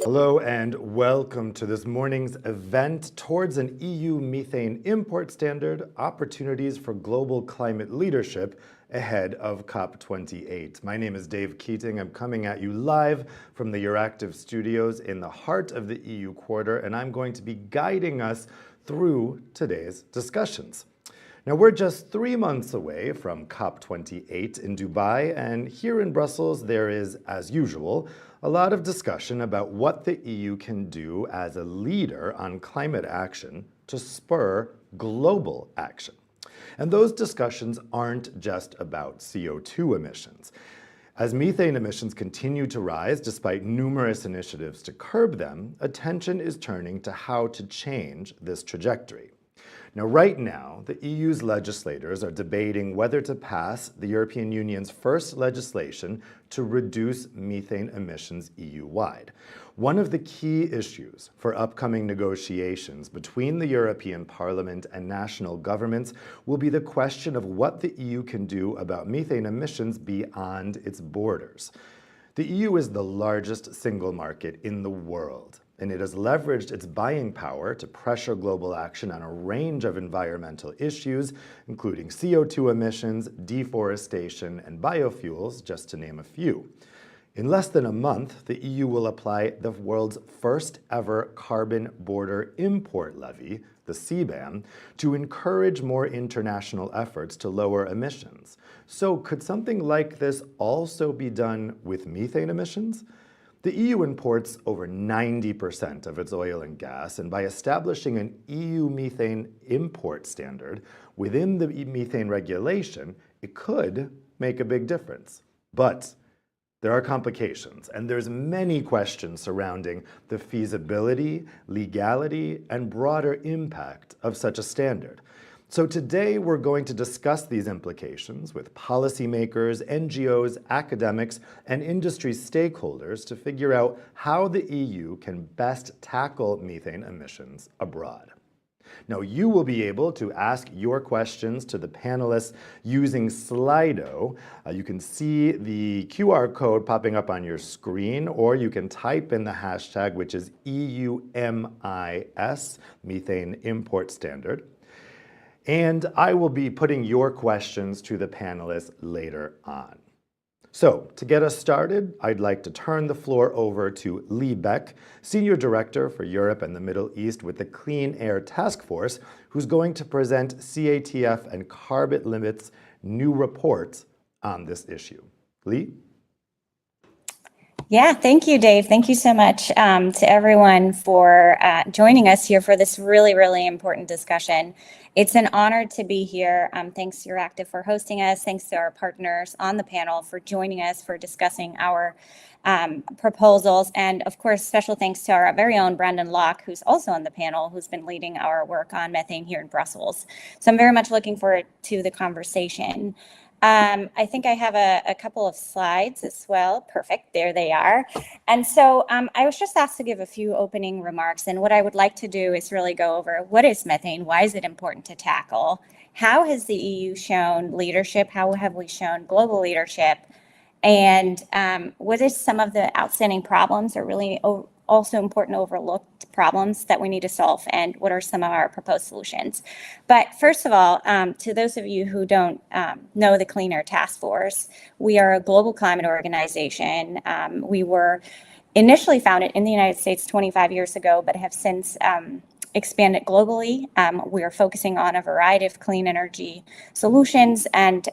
Hello and welcome to this morning's event towards an EU Methane Import Standard, Opportunities for Global Climate Leadership ahead of COP28. My name is Dave Keating. I'm coming at you live from the Euractiv studios in the heart of the EU quarter, and I'm going to be guiding us through today's discussions. Now, we're just 3 months away from COP28 in Dubai, and here in Brussels, there is, as usual, a lot of discussion about what the EU can do as a leader on climate action to spur global action. And those discussions aren't just about CO2 emissions. As methane emissions continue to rise despite numerous initiatives to curb them, attention is turning to how to change this trajectory. Now, right now, the EU's legislators are debating whether to pass the European Union's first legislation to reduce methane emissions EU-wide. One of the key issues for upcoming negotiations between the European Parliament and national governments will be the question of what the EU can do about methane emissions beyond its borders. The EU is the largest single market in the world, and it has leveraged its buying power to pressure global action on a range of environmental issues, including CO2 emissions, deforestation, and biofuels, just to name a few. In less than a month, the EU will apply the world's first ever carbon border import levy, the CBAM, to encourage more international efforts to lower emissions. So could something like this also be done with methane emissions? The EU imports over 90% of its oil and gas, and by establishing an EU Methane Import Standard within the Methane Regulation, it could make a big difference. But there are complications, and there's many questions surrounding the feasibility, legality, and broader impact of such a standard. So today we're going to discuss these implications with policymakers, NGOs, academics, and industry stakeholders to figure out how the EU can best tackle methane emissions abroad. Now, you will be able to ask your questions to the panelists using Slido. You can see the QR code popping up on your screen, or you can type in the hashtag, which is EUMIS, Methane Import Standard. And I will be putting your questions to the panelists later on. So, to get us started, I'd like to turn the floor over to Lee Beck, Senior Director for Europe and the Middle East with the Clean Air Task Force, who's going to present CATF and Carbon Limit's new report on this issue. Lee? Yeah, thank you, Dave. Thank you so much to everyone for joining us here for this really, really important discussion. It's an honor to be here. Thanks to Euractiv for hosting us. Thanks to our partners on the panel for joining us for discussing our proposals. And of course, special thanks to our very own Brandon Locke, who's also on the panel, who's been leading our work on methane here in Brussels. So I'm very much looking forward to the conversation. I think I have a couple of slides as well. Perfect, there they are. And so I was just asked to give a few opening remarks, and what I would like to do is really go over what is methane, why is it important to tackle, how has the EU shown leadership, how have we shown global leadership, and what is some of the outstanding problems or really also important overlooked problems that we need to solve, and what are some of our proposed solutions. But first of all, to those of you who don't know the Clean Air Task Force, we are a global climate organization. We were initially founded in the United States 25 years ago, but have since expanded globally. We are focusing on a variety of clean energy solutions and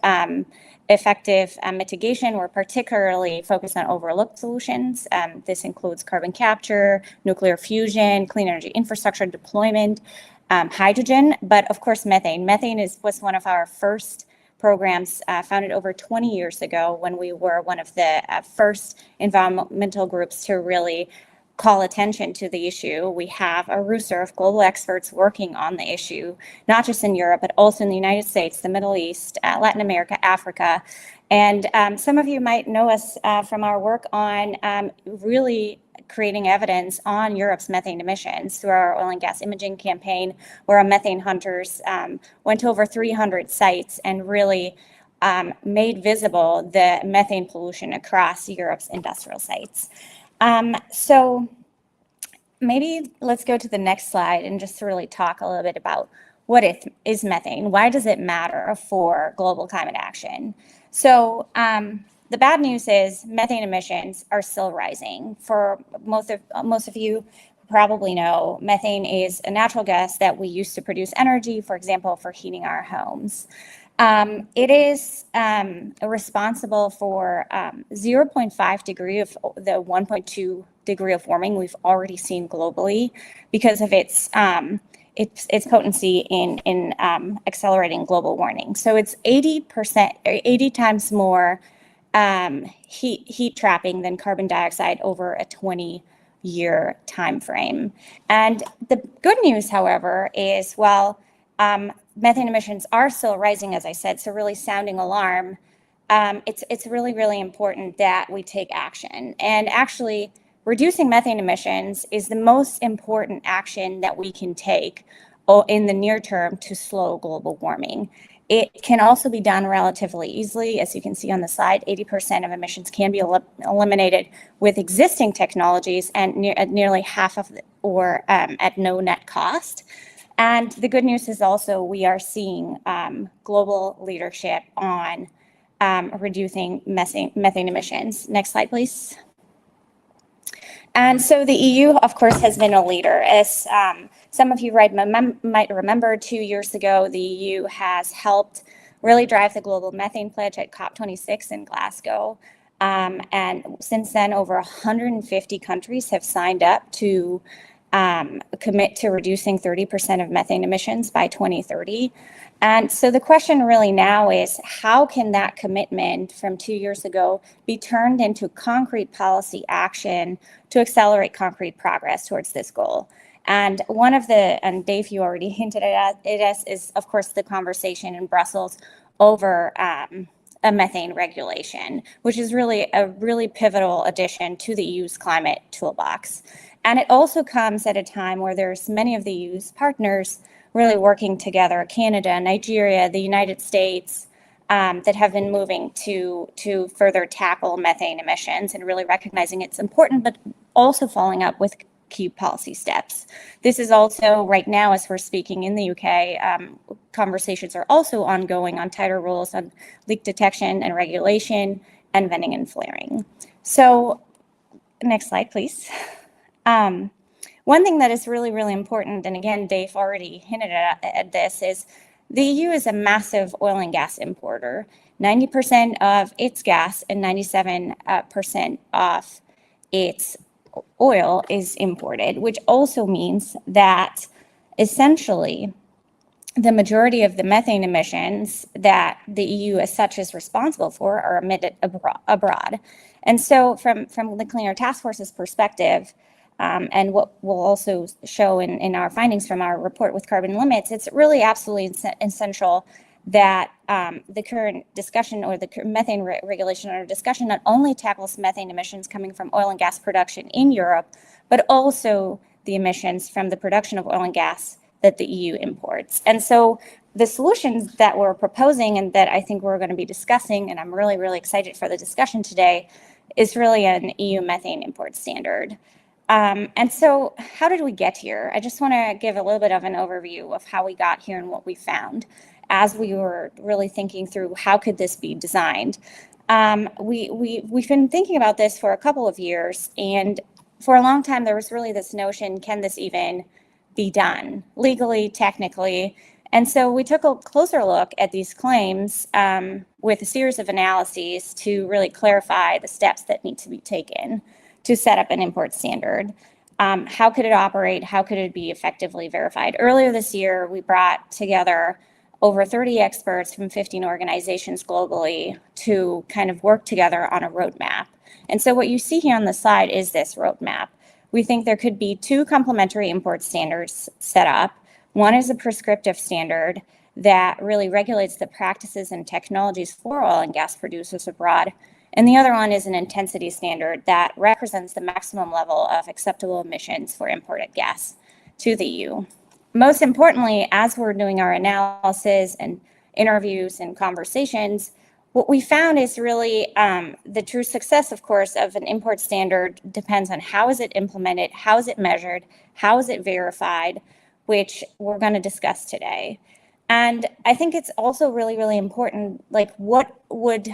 effective mitigation. We're particularly focused on overlooked solutions. This includes carbon capture, nuclear fusion, clean energy infrastructure deployment, hydrogen, but of course methane. Methane was one of our first programs founded over 20 years ago when we were one of the first environmental groups to really call attention to the issue. We have a roster of global experts working on the issue, not just in Europe, but also in the United States, the Middle East, Latin America, Africa. And some of you might know us from our work on really creating evidence on Europe's methane emissions through our oil and gas imaging campaign, where our methane hunters went to over 300 sites and really made visible the methane pollution across Europe's industrial sites. So maybe let's go to the next slide and just really talk a little bit about what is methane. Why does it matter for global climate action? So the bad news is methane emissions are still rising. For most of you probably know, methane is a natural gas that we use to produce energy, for example, for heating our homes. It is responsible for 0.5 degree of the 1.2 degree of warming we've already seen globally because of its potency in accelerating global warming. So it's 80%, 80 times more heat trapping than carbon dioxide over a 20-year time frame. And the good news, however, is methane emissions are still rising, as I said, so really sounding alarm. It's really, really important that we take action. And actually, reducing methane emissions is the most important action that we can take in the near term to slow global warming. It can also be done relatively easily. As you can see on the slide, 80% of emissions can be eliminated with existing technologies and nearly half of or at no net cost. And the good news is also we are seeing global leadership on reducing methane emissions. Next slide, please. And so the EU, of course, has been a leader. As some of you might remember, 2 years ago, the EU has helped really drive the global methane pledge at COP26 in Glasgow. And since then, over 150 countries have signed up to commit to reducing 30% of methane emissions by 2030. And so the question really now is, how can that commitment from 2 years ago be turned into concrete policy action to accelerate concrete progress towards this goal? And one of and Dave, you already hinted at it, is of course the conversation in Brussels over a methane regulation, which is really a pivotal addition to the EU's climate toolbox. And it also comes at a time where there's many of the EU's partners really working together, Canada, Nigeria, the United States, that have been moving to further tackle methane emissions and really recognizing it's important, but also following up with key policy steps. This is also right now, as we're speaking in the UK, conversations are also ongoing on tighter rules on leak detection and regulation and venting and flaring. So next slide, please. One thing that is really, really important, and again, Dave already hinted at this, is the EU is a massive oil and gas importer. 90% of its gas and 97% of its oil is imported, which also means that essentially the majority of the methane emissions that the EU as such is responsible for are emitted abroad. And so from the Clean Air Task Force's perspective, and what we'll also show in our findings from our report with carbon limits, it's really absolutely essential that the current discussion or the methane regulation under discussion not only tackles methane emissions coming from oil and gas production in Europe, but also the emissions from the production of oil and gas that the EU imports. And so the solutions that we're proposing and that I think we're going to be discussing, and I'm really, really excited for the discussion today, is really an EU Methane Import Standard. And so how did we get here? I just want to give a little bit of an overview of how we got here and what we found as we were really thinking through how could this be designed. We've been thinking about this for a couple of years, and for a long time there was really this notion, can this even be done legally, technically? And so we took a closer look at these claims with a series of analyses to really clarify the steps that need to be taken to set up an import standard. How could it operate? How could it be effectively verified? Earlier this year, we brought together over 30 experts from 15 organizations globally to kind of work together on a roadmap. And so what you see here on the slide is this roadmap. We think there could be two complementary import standards set up. One is a prescriptive standard that really regulates the practices and technologies for oil and gas producers abroad. And the other one is an intensity standard that represents the maximum level of acceptable emissions for imported gas to the EU. Most importantly, as we're doing our analysis and interviews and conversations, What we found is really the true success, of course, of an import standard depends on how is it implemented, how is it measured, how is it verified, which we're going to discuss today. And I think it's also really, really important, like what would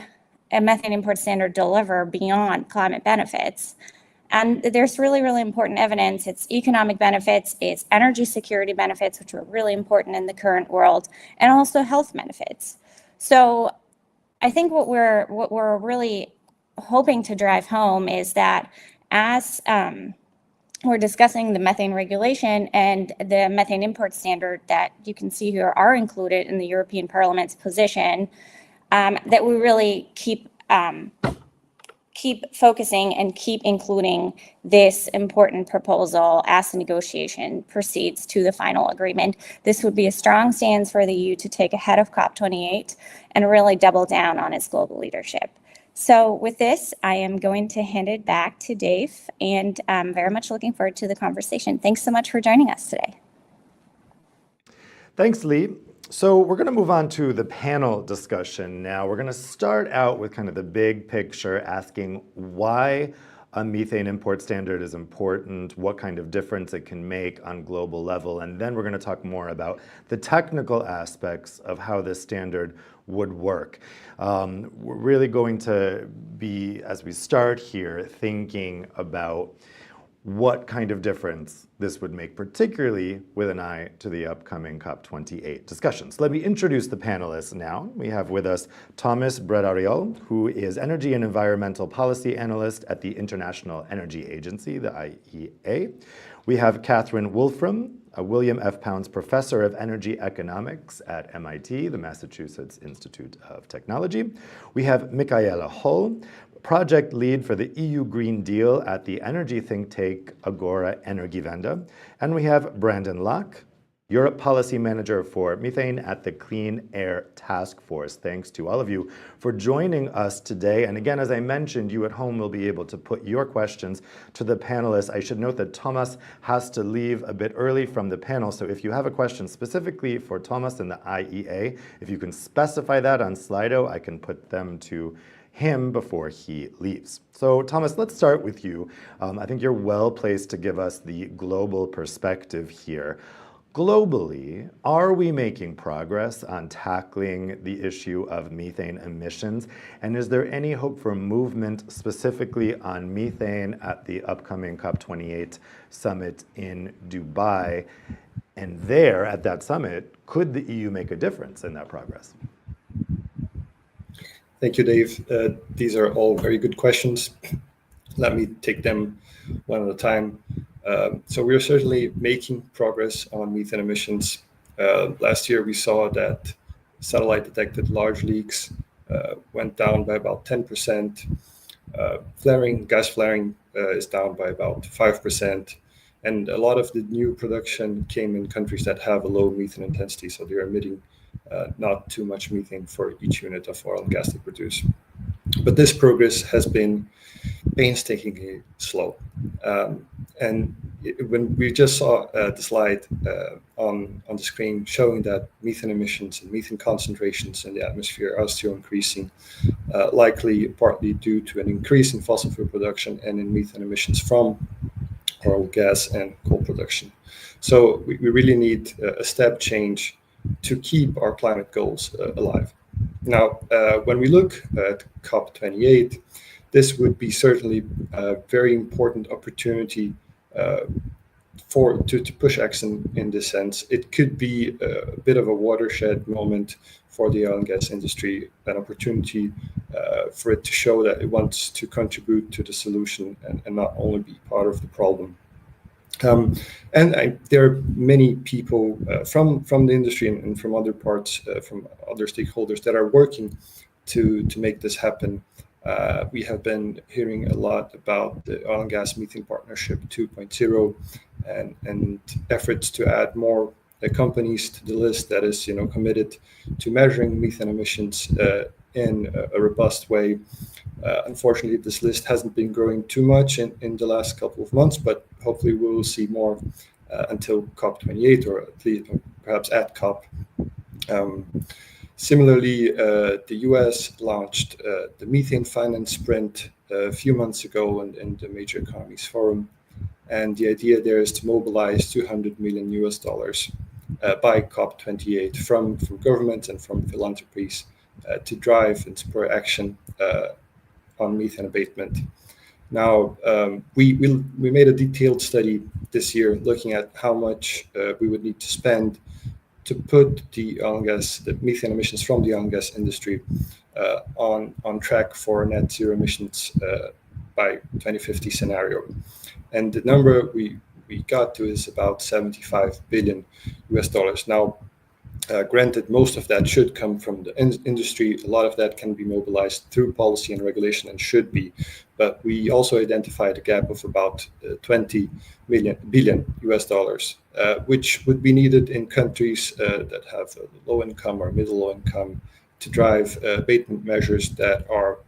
a methane import standard deliver beyond climate benefits? And there's really, really important evidence. It's economic benefits, it's energy security benefits, which are really important in the current world, and also health benefits. So I think what we're really hoping to drive home is that as we're discussing the methane regulation and the methane import standard that you can see here are included in the European Parliament's position, that we really keep focusing and keep including this important proposal as the negotiation proceeds to the final agreement. This would be a strong stance for the EU to take ahead of COP28 and really double down on its global leadership. So with this, I am going to hand it back to Dave, and I'm very much looking forward to the conversation. Thanks so much for joining us today. Thanks, Lee. So we're going to move on to the panel discussion now. We're going to start out with kind of the big picture, asking why a methane import standard is important, what kind of difference it can make on global level, and then we're going to talk more about the technical aspects of how this standard would work. We're really going to be, as we start here, thinking about what kind of difference this would make, particularly with an eye to the upcoming COP28 discussions. Let me introduce the panelists now. We have with us Thomas Bredariol, who is Energy and Environmental Policy Analyst at the International Energy Agency, the IEA. We have Catherine Wolfram, a William F. Pounds Professor of Energy Economics at MIT, the Massachusetts Institute of Technology. We have Michaela Hull, project lead for the EU Green Deal at the energy think tank Agora Energiewende. And we have Brandon Locke, Europe Policy Manager for Methane at the Clean Air Task Force. Thanks to all of you for joining us today. And again, as I mentioned, you at home will be able to put your questions to the panelists. I should note that Thomas has to leave a bit early from the panel. So if you have a question specifically for Thomas and the IEA, if you can specify that on Slido, I can put them to him before he leaves. So Thomas, let's start with you. I think you're well placed to give us the global perspective here. Globally, are we making progress on tackling the issue of methane emissions? And is there any hope for movement specifically on methane at the upcoming COP28 summit in Dubai? And there, at that summit, could the EU make a difference in that progress? Thank you, Dave. These are all very good questions. Let me take them one at a time. So we are certainly making progress on methane emissions. Last year, we saw that satellite-detected large leaks went down by about 10%. Gas flaring is down by about 5%. And a lot of the new production came in countries that have a low methane intensity, so they're emitting not too much methane for each unit of oil and gas they produce. But this progress has been painstakingly slow. When we just saw the slide on the screen showing that methane emissions and methane concentrations in the atmosphere are still increasing, likely partly due to an increase in fossil fuel production and in methane emissions from oil, gas, and coal production. So we really need a step change to keep our climate goals alive. Now, when we look at COP28, this would be certainly a very important opportunity to push action in this sense. It could be a bit of a watershed moment for the oil and gas industry, an opportunity for it to show that it wants to contribute to the solution and not only be part of the problem. There are many people from the industry and from other parts, from other stakeholders that are working to make this happen. We have been hearing a lot about the Oil and Gas Methane Partnership 2.0 and efforts to add more companies to the list that is, committed to measuring methane emissions in a robust way. Unfortunately, this list hasn't been growing too much in the last couple of months, but hopefully we will see more until COP28 or at least perhaps at COP. Similarly, the US launched the Methane Finance Sprint a few months ago in the Major Economies Forum. And the idea there is to mobilize 200 million US dollars by COP28 from governments and from philanthropies to drive and spur action on methane abatement. Now, we made a detailed study this year looking at how much we would need to spend to put the oil and gas, the methane emissions from the oil and gas industry on track for net zero emissions by 2050 scenario. And the number we got to is about 75 billion US dollars. Now, granted, most of that should come from the industry. A lot of that can be mobilized through policy and regulation and should be. But we also identified a gap of about 20 billion US dollars, which would be needed in countries that have a low income or middle low income to drive abatement measures that are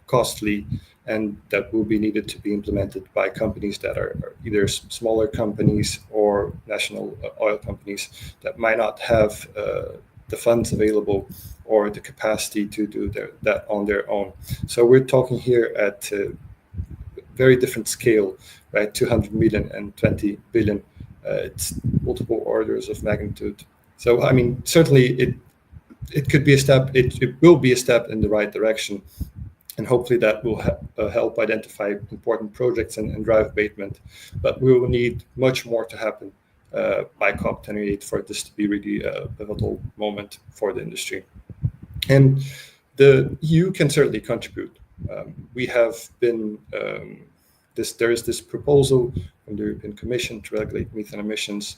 costly and that will be needed to be implemented by companies that are either smaller companies or national oil companies that might not have the funds available or the capacity to do that on their own. So we're talking here at a very different scale, right? 200 million and 20 billion. It's multiple orders of magnitude. So, I mean, certainly it could be a step, it will be a step in the right direction. And hopefully that will help identify important projects and drive abatement. But we will need much more to happen by COP28 for this to be really a pivotal moment for the industry. And the EU can certainly contribute. We have been, there is this proposal from the European Commission to regulate methane emissions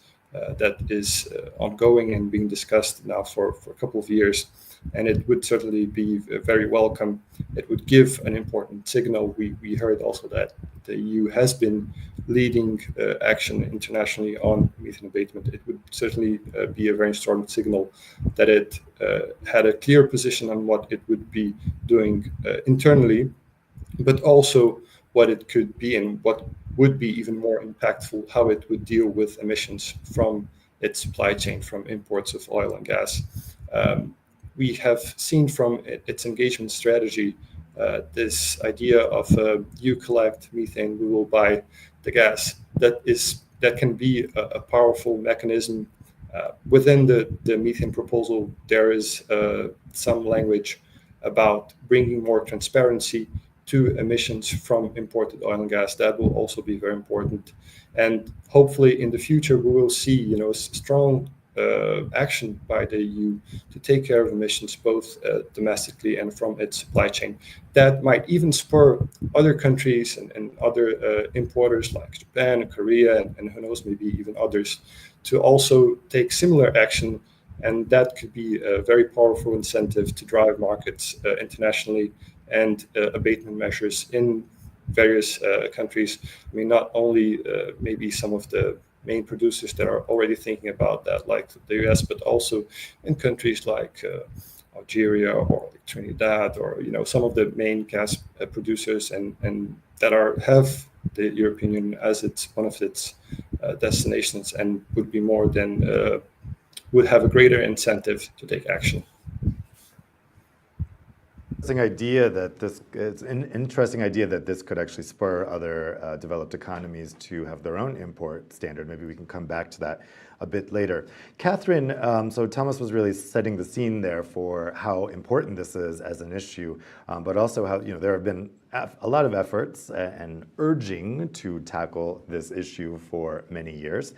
that is ongoing and being discussed now for a couple of years. And it would certainly be very welcome. It would give an important signal. We heard also that the EU has been leading action internationally on methane abatement. It would certainly be a very strong signal that it had a clear position on what it would be doing internally, but also what it could be and what would be even more impactful, how it would deal with emissions from its supply chain, from imports of oil and gas. We have seen from its engagement strategy this idea of you collect methane, we will buy the gas. That can be a powerful mechanism. Within the methane proposal, there is some language about bringing more transparency to emissions from imported oil and gas. That will also be very important. And hopefully in the future, we will see, strong action by the EU to take care of emissions both domestically and from its supply chain. That might even spur other countries and other importers like Japan and Korea and who knows, maybe even others to also take similar action. And that could be a very powerful incentive to drive markets internationally and abatement measures in various countries. I mean, not only maybe some of the main producers that are already thinking about that, like the US, but also in countries like Algeria or like Trinidad, or some of the main gas producers and that have the European Union as one of its destinations, and would be more than would have a greater incentive to take action. It's an interesting idea that this could actually spur other developed economies to have their own import standard. Maybe we can come back to that a bit later. Catherine, so Thomas was really setting the scene there for how important this is as an issue, but also how there have been a lot of efforts and urging to tackle this issue for many years.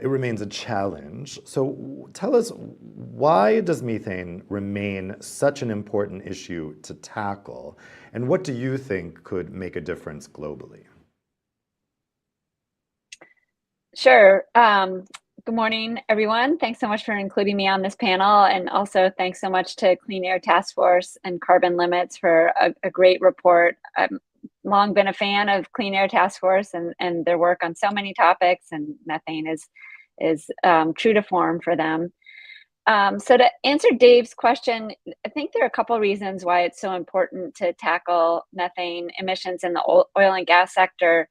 It remains a challenge. So tell us, why does methane remain such an important issue to tackle? And what do you think could make a difference globally? Sure. Good morning, everyone. Thanks so much for including me on this panel. And also thanks so much to Clean Air Task Force and Carbon Limits for a great report. I've long been a fan of Clean Air Task Force and their work on so many topics, and methane is true to form for them. So to answer Dave's question, I think there are a couple of reasons why it's so important to tackle methane emissions in the oil and gas sector.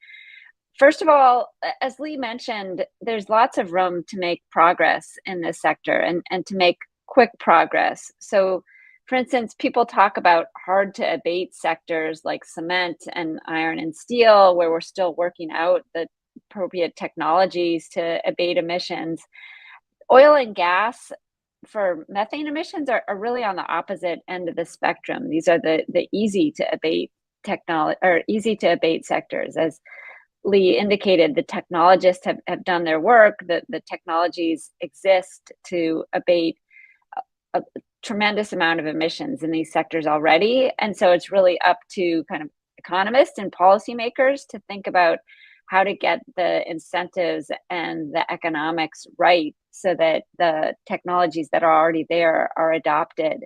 First of all, as Lee mentioned, there's lots of room to make progress in this sector and to make quick progress. So, for instance, people talk about hard to abate sectors like cement and iron and steel, where we're still working out the appropriate technologies to abate emissions. Oil and gas for methane emissions are really on the opposite end of the spectrum. These are the easy to abate technology or easy to abate sectors. As Lee indicated, the technologists have done their work. The technologies exist to abate a tremendous amount of emissions in these sectors already. And so it's really up to kind of economists and policymakers to think about how to get the incentives and the economics right so that the technologies that are already there are adopted.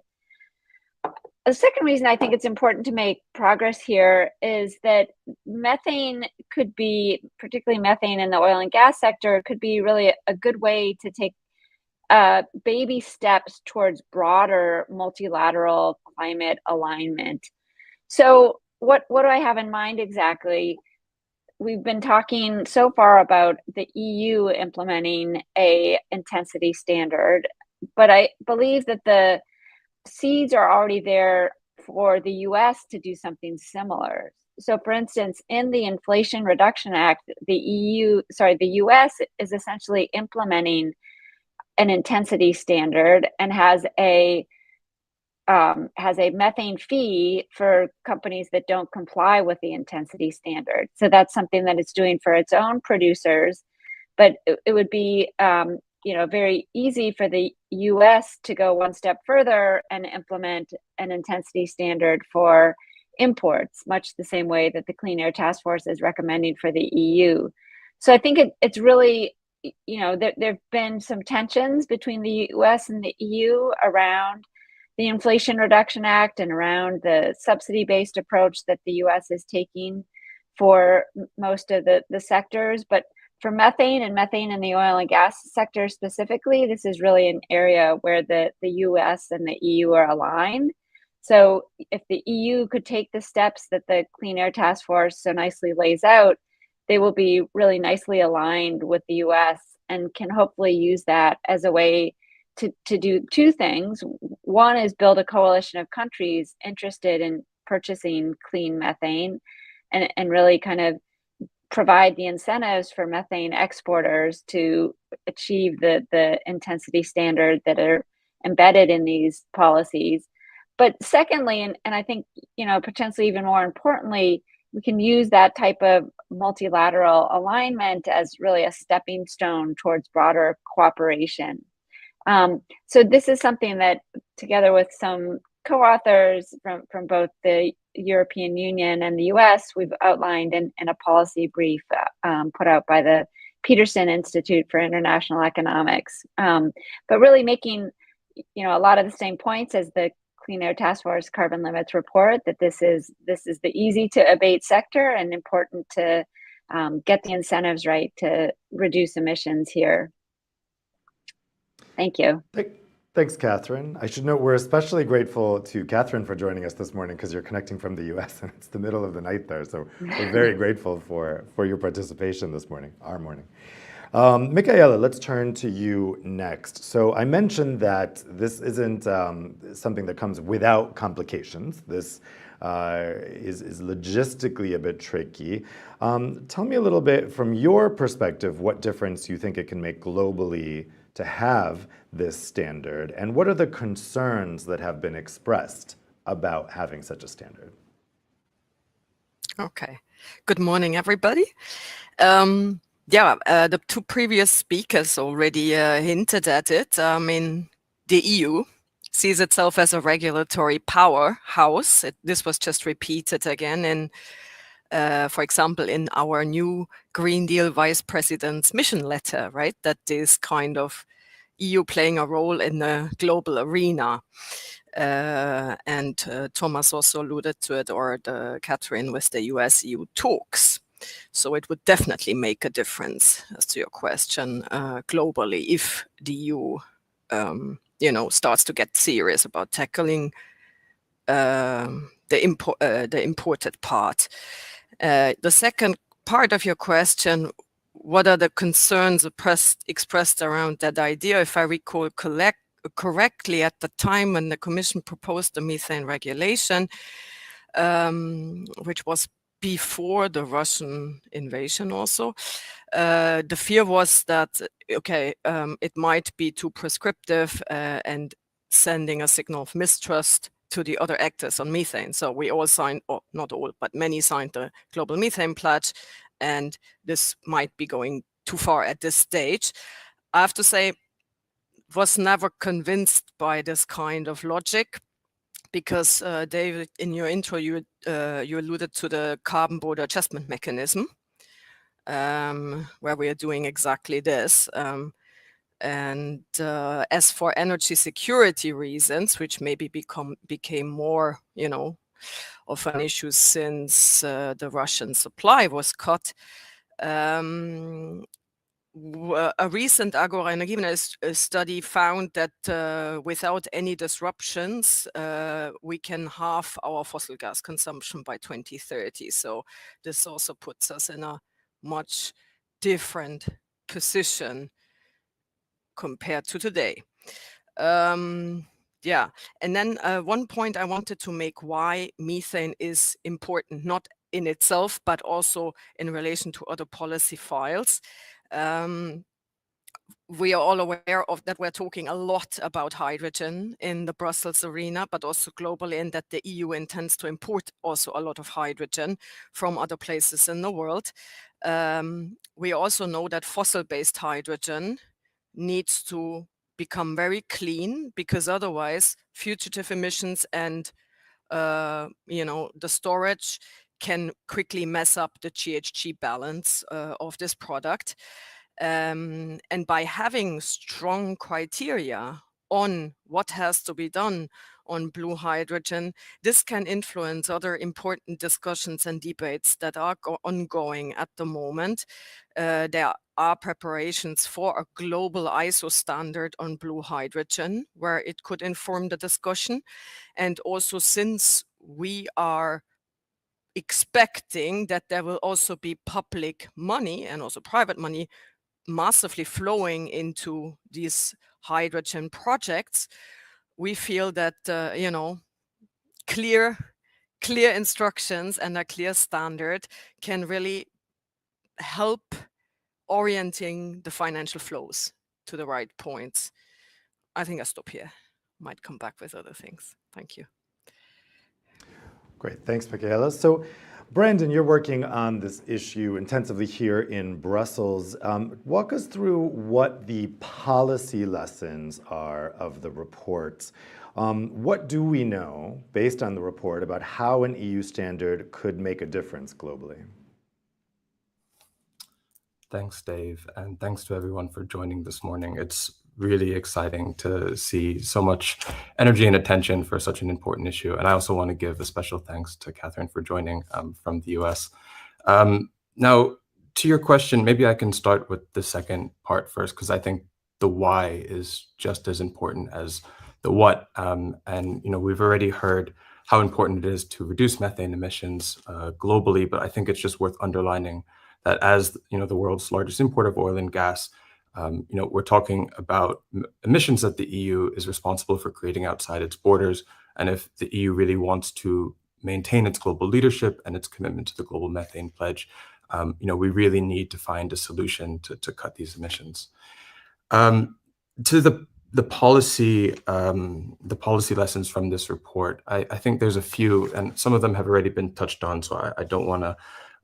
The second reason I think it's important to make progress here is that methane could be, particularly methane in the oil and gas sector, could be really a good way to take baby steps towards broader multilateral climate alignment. So what do I have in mind exactly? We've been talking so far about the EU implementing a intensity standard, but I believe that the seeds are already there for the US to do something similar. So for instance, in the Inflation Reduction Act, the US is essentially implementing an intensity standard and has a methane fee for companies that don't comply with the intensity standard. So that's something that it's doing for its own producers, but it would be very easy for the US to go one step further and implement an intensity standard for imports, much the same way that the Clean Air Task Force is recommending for the EU. So I think it's really, there've been some tensions between the US and the EU around the Inflation Reduction Act and around the subsidy-based approach that the US is taking for most of the sectors. But for methane in the oil and gas sector specifically, this is really an area where the US and the EU are aligned. So if the EU could take the steps that the Clean Air Task Force so nicely lays out, they will be really nicely aligned with the US and can hopefully use that as a way to do two things. One is build a coalition of countries interested in purchasing clean methane and really kind of provide the incentives for methane exporters to achieve the intensity standard that are embedded in these policies. But secondly, and I think, potentially even more importantly, we can use that type of multilateral alignment as really a stepping stone towards broader cooperation. So this is something that, together with some co-authors from both the European Union and the US, we've outlined in a policy brief put out by the Peterson Institute for International Economics. But really making, a lot of the same points as the Clean Air Task Force carbon limits report, that this is the easy to abate sector and important to get the incentives right to reduce emissions here. Thank you. Thanks, Catherine. I should note we're especially grateful to Catherine for joining us this morning because you're connecting from the US and it's the middle of the night there. So we're very grateful for your participation this morning, our morning. Michaela, let's turn to you next. So I mentioned that this isn't something that comes without complications. This is logistically a bit tricky. Tell me a little bit from your perspective what difference you think it can make globally to have this standard, and what are the concerns that have been expressed about having such a standard? Okay. Good morning, everybody. The two previous speakers already hinted at it. I mean, the EU sees itself as a regulatory powerhouse. This was just repeated again in, for example, in our new Green Deal Vice President's mission letter, right? That is kind of EU playing a role in the global arena. And Thomas also alluded to it, or Catherine, with the US-EU talks. So it would definitely make a difference, as to your question, globally, if the EU, starts to get serious about tackling the imported part. The second part of your question, what are the concerns expressed around that idea? If I recall correctly, at the time when the Commission proposed the methane regulation, which was before the Russian invasion also, the fear was that, okay, it might be too prescriptive and sending a signal of mistrust to the other actors on methane. So we all signed, or not all, but many signed the Global Methane Pledge, and this might be going too far at this stage. I have to say, was never convinced by this kind of logic, because David, in your intro, you alluded to the carbon border adjustment mechanism, where we are doing exactly this. And as for energy security reasons, which maybe became more, of an issue since the Russian supply was cut, a recent Agora Energiewende study found that without any disruptions, we can halve our fossil gas consumption by 2030. So this also puts us in a much different position compared to today. Yeah, and then one point I wanted to make why methane is important, not in itself, but also in relation to other policy files. We are all aware of that we're talking a lot about hydrogen in the Brussels arena, but also globally, and that the EU intends to import also a lot of hydrogen from other places in the world. We also know that fossil-based hydrogen needs to become very clean, because otherwise fugitive emissions and the storage can quickly mess up the GHG balance of this product. And by having strong criteria on what has to be done on blue hydrogen, this can influence other important discussions and debates that are ongoing at the moment. There are preparations for a global ISO standard on blue hydrogen, where it could inform the discussion. And also, since we are expecting that there will also be public money and also private money massively flowing into these hydrogen projects, we feel that clear instructions and a clear standard can really help orienting the financial flows to the right points. I think I stop here. Might come back with other things. Thank you. Great, thanks, Michaela. So, Brandon, you're working on this issue intensively here in Brussels. Walk us through what the policy lessons are of the report. What do we know, based on the report, about how an EU standard could make a difference globally? Thanks, Dave, and thanks to everyone for joining this morning. It's really exciting to see so much energy and attention for such an important issue. And I also want to give a special thanks to Catherine for joining from the US. Now, to your question, maybe I can start with the second part first, because I think the why is just as important as the what. And we've already heard how important it is to reduce methane emissions globally, but I think it's just worth underlining that as the world's largest importer of oil and gas, we're talking about emissions that the EU is responsible for creating outside its borders. And if the EU really wants to maintain its global leadership and its commitment to the Global Methane Pledge, we really need to find a solution to cut these emissions. To the policy lessons from this report, I think there's a few, and some of them have already been touched on, so I don't want to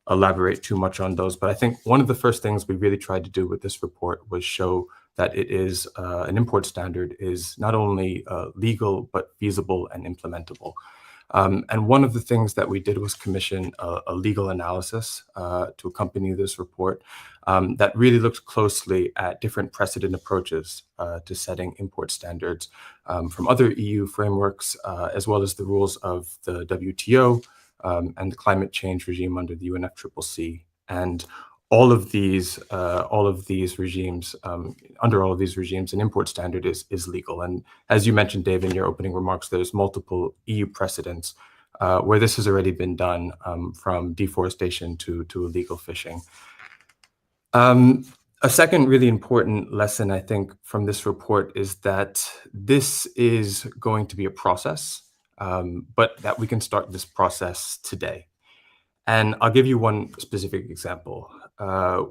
elaborate too much on those. But I think one of the first things we really tried to do with this report was show that it is an import standard is not only legal, but feasible and implementable. And one of the things that we did was commission a legal analysis to accompany this report that really looked closely at different precedent approaches to setting import standards from other EU frameworks, as well as the rules of the WTO and the climate change regime under the UNFCCC. And all of these regimes, under all of these regimes, an import standard is legal. And as you mentioned, Dave, in your opening remarks, there's multiple EU precedents where this has already been done, from deforestation to illegal fishing. A second really important lesson, I think, from this report is that this is going to be a process, but that we can start this process today. And I'll give you one specific example.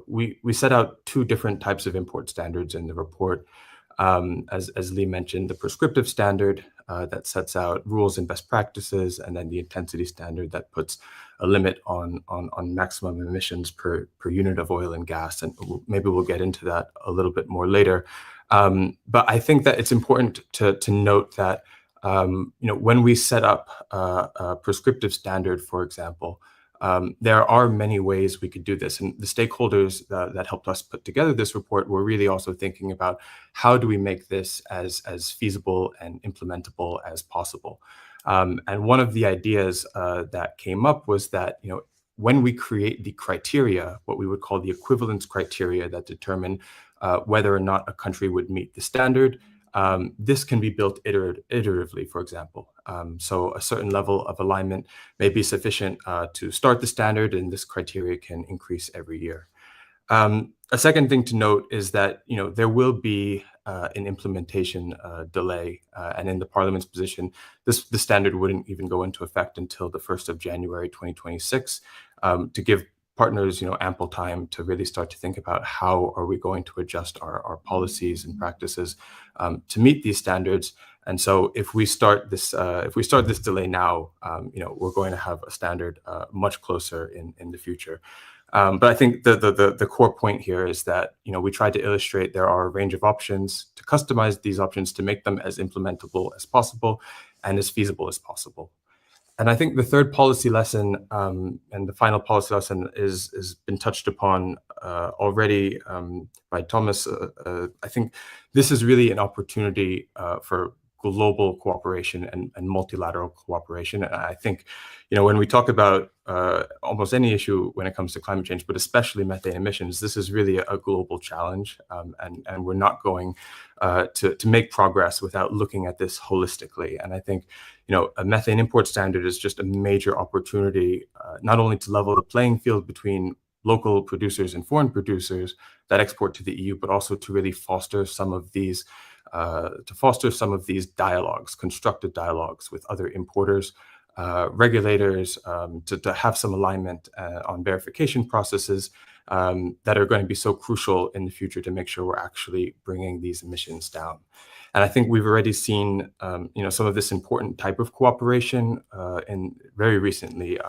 We set out two different types of import standards in the report. As Lee mentioned, the prescriptive standard that sets out rules and best practices, and then the intensity standard that puts a limit on maximum emissions per unit of oil and gas. And maybe we'll get into that a little bit more later. But I think that it's important to note that when we set up a prescriptive standard, for example, there are many ways we could do this. And the stakeholders that helped us put together this report were really also thinking about how do we make this as feasible and implementable as possible. And one of the ideas that came up was that, when we create the criteria, what we would call the equivalence criteria that determine whether or not a country would meet the standard, this can be built iteratively, for example. So a certain level of alignment may be sufficient to start the standard, and this criteria can increase every year. A second thing to note is that there will be an implementation delay, and in the Parliament's position, the standard wouldn't even go into effect until the 1st of January 2026, to give partners ample time to really start to think about how are we going to adjust our policies and practices to meet these standards. And so if we start this delay now, we're going to have a standard much closer in the future. But I think the core point here is that we tried to illustrate there are a range of options, to customize these options to make them as implementable as possible and as feasible as possible. And I think the third policy lesson and the final policy lesson has been touched upon already by Thomas. I think this is really an opportunity for global cooperation and multilateral cooperation. And I think, when we talk about almost any issue when it comes to climate change, but especially methane emissions, this is really a global challenge. And we're not going to make progress without looking at this holistically. And I think, a methane import standard is just a major opportunity, not only to level the playing field between local producers and foreign producers that export to the EU, but also to really foster some of these dialogues, constructive dialogues with other importers, regulators, to have some alignment on verification processes that are going to be so crucial in the future to make sure we're actually bringing these emissions down. And I think we've already seen, some of this important type of cooperation. And very recently,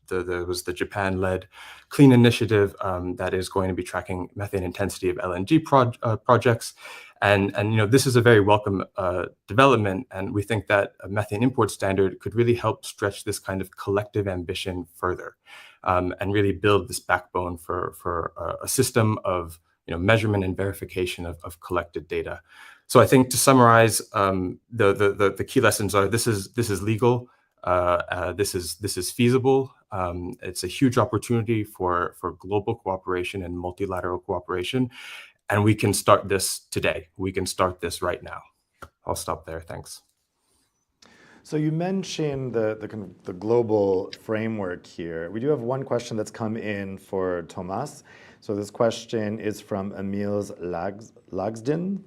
there was the Japan-led Clean Initiative that is going to be tracking methane intensity of LNG projects. And this is a very welcome development, and we think that a methane import standard could really help stretch this kind of collective ambition further, and really build this backbone for a system of measurement and verification of collected data. So I think to summarize, the key lessons are: this is legal, this is feasible. It's a huge opportunity for global cooperation and multilateral cooperation. And we can start this today. We can start this right now. I'll stop there. Thanks. So you mentioned the global framework here. We do have one question that's come in for Thomas. So this question is from Emils Lagsden.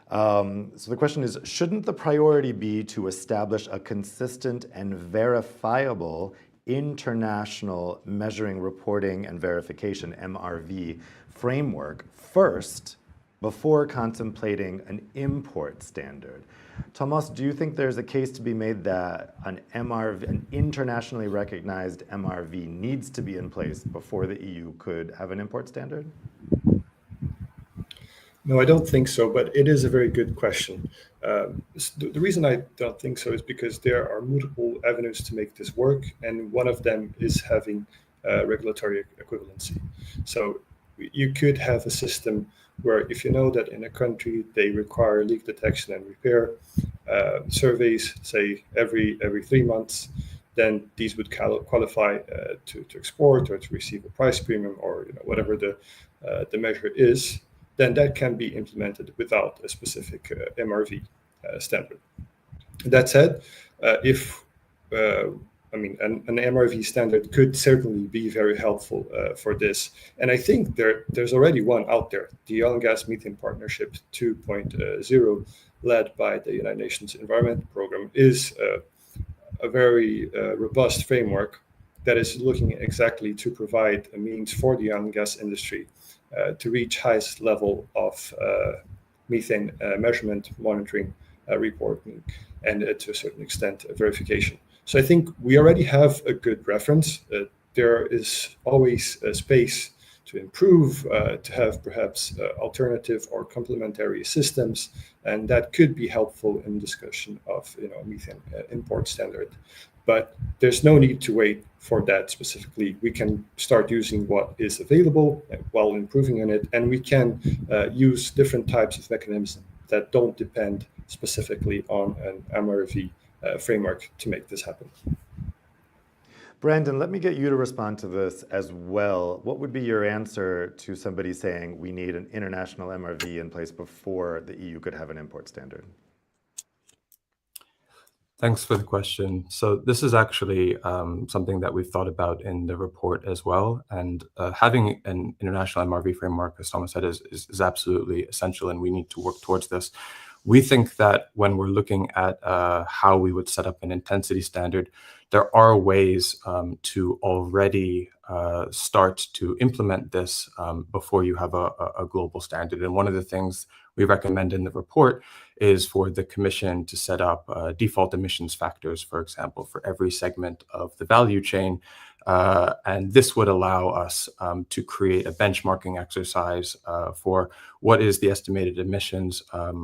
So the question is, shouldn't the priority be to establish a consistent and verifiable international measuring, reporting, and verification, MRV, framework first before contemplating an import standard? Thomas, do you think there's a case to be made that an internationally recognized MRV needs to be in place before the EU could have an import standard? No, I don't think so, but it is a very good question. The reason I don't think so is because there are multiple avenues to make this work, and one of them is having regulatory equivalency. So you could have a system where, if you know that in a country they require leak detection and repair surveys, say every 3 months, then these would qualify to export or to receive a price premium, or whatever the measure is. Then that can be implemented without a specific MRV standard. That said, if a I mean, an MRV standard could certainly be very helpful for this. And I think there's already one out there. The Oil and Gas Methane Partnership 2.0, led by the United Nations Environment Programme, is a very robust framework that is looking exactly to provide a means for the oil and gas industry to reach highest level of methane measurement, monitoring, reporting, and to a certain extent, verification. So I think we already have a good reference. There is always a space to improve, to have perhaps alternative or complementary systems, and that could be helpful in discussion of methane import standard. But there's no need to wait for that specifically. We can start using what is available while improving on it, and we can use different types of mechanisms that don't depend specifically on an MRV framework to make this happen. Brandon, let me get you to respond to this as well. What would be your answer to somebody saying we need an international MRV in place before the EU could have an import standard? Thanks for the question. So this is actually something that we've thought about in the report as well. And having an international MRV framework, as Thomas said, is absolutely essential, and we need to work towards this. We think that when we're looking at how we would set up an intensity standard, there are ways to already start to implement this before you have a global standard. And one of the things we recommend in the report is for the Commission to set up default emissions factors, for example, for every segment of the value chain. And this would allow us to create a benchmarking exercise for what is the estimated emissions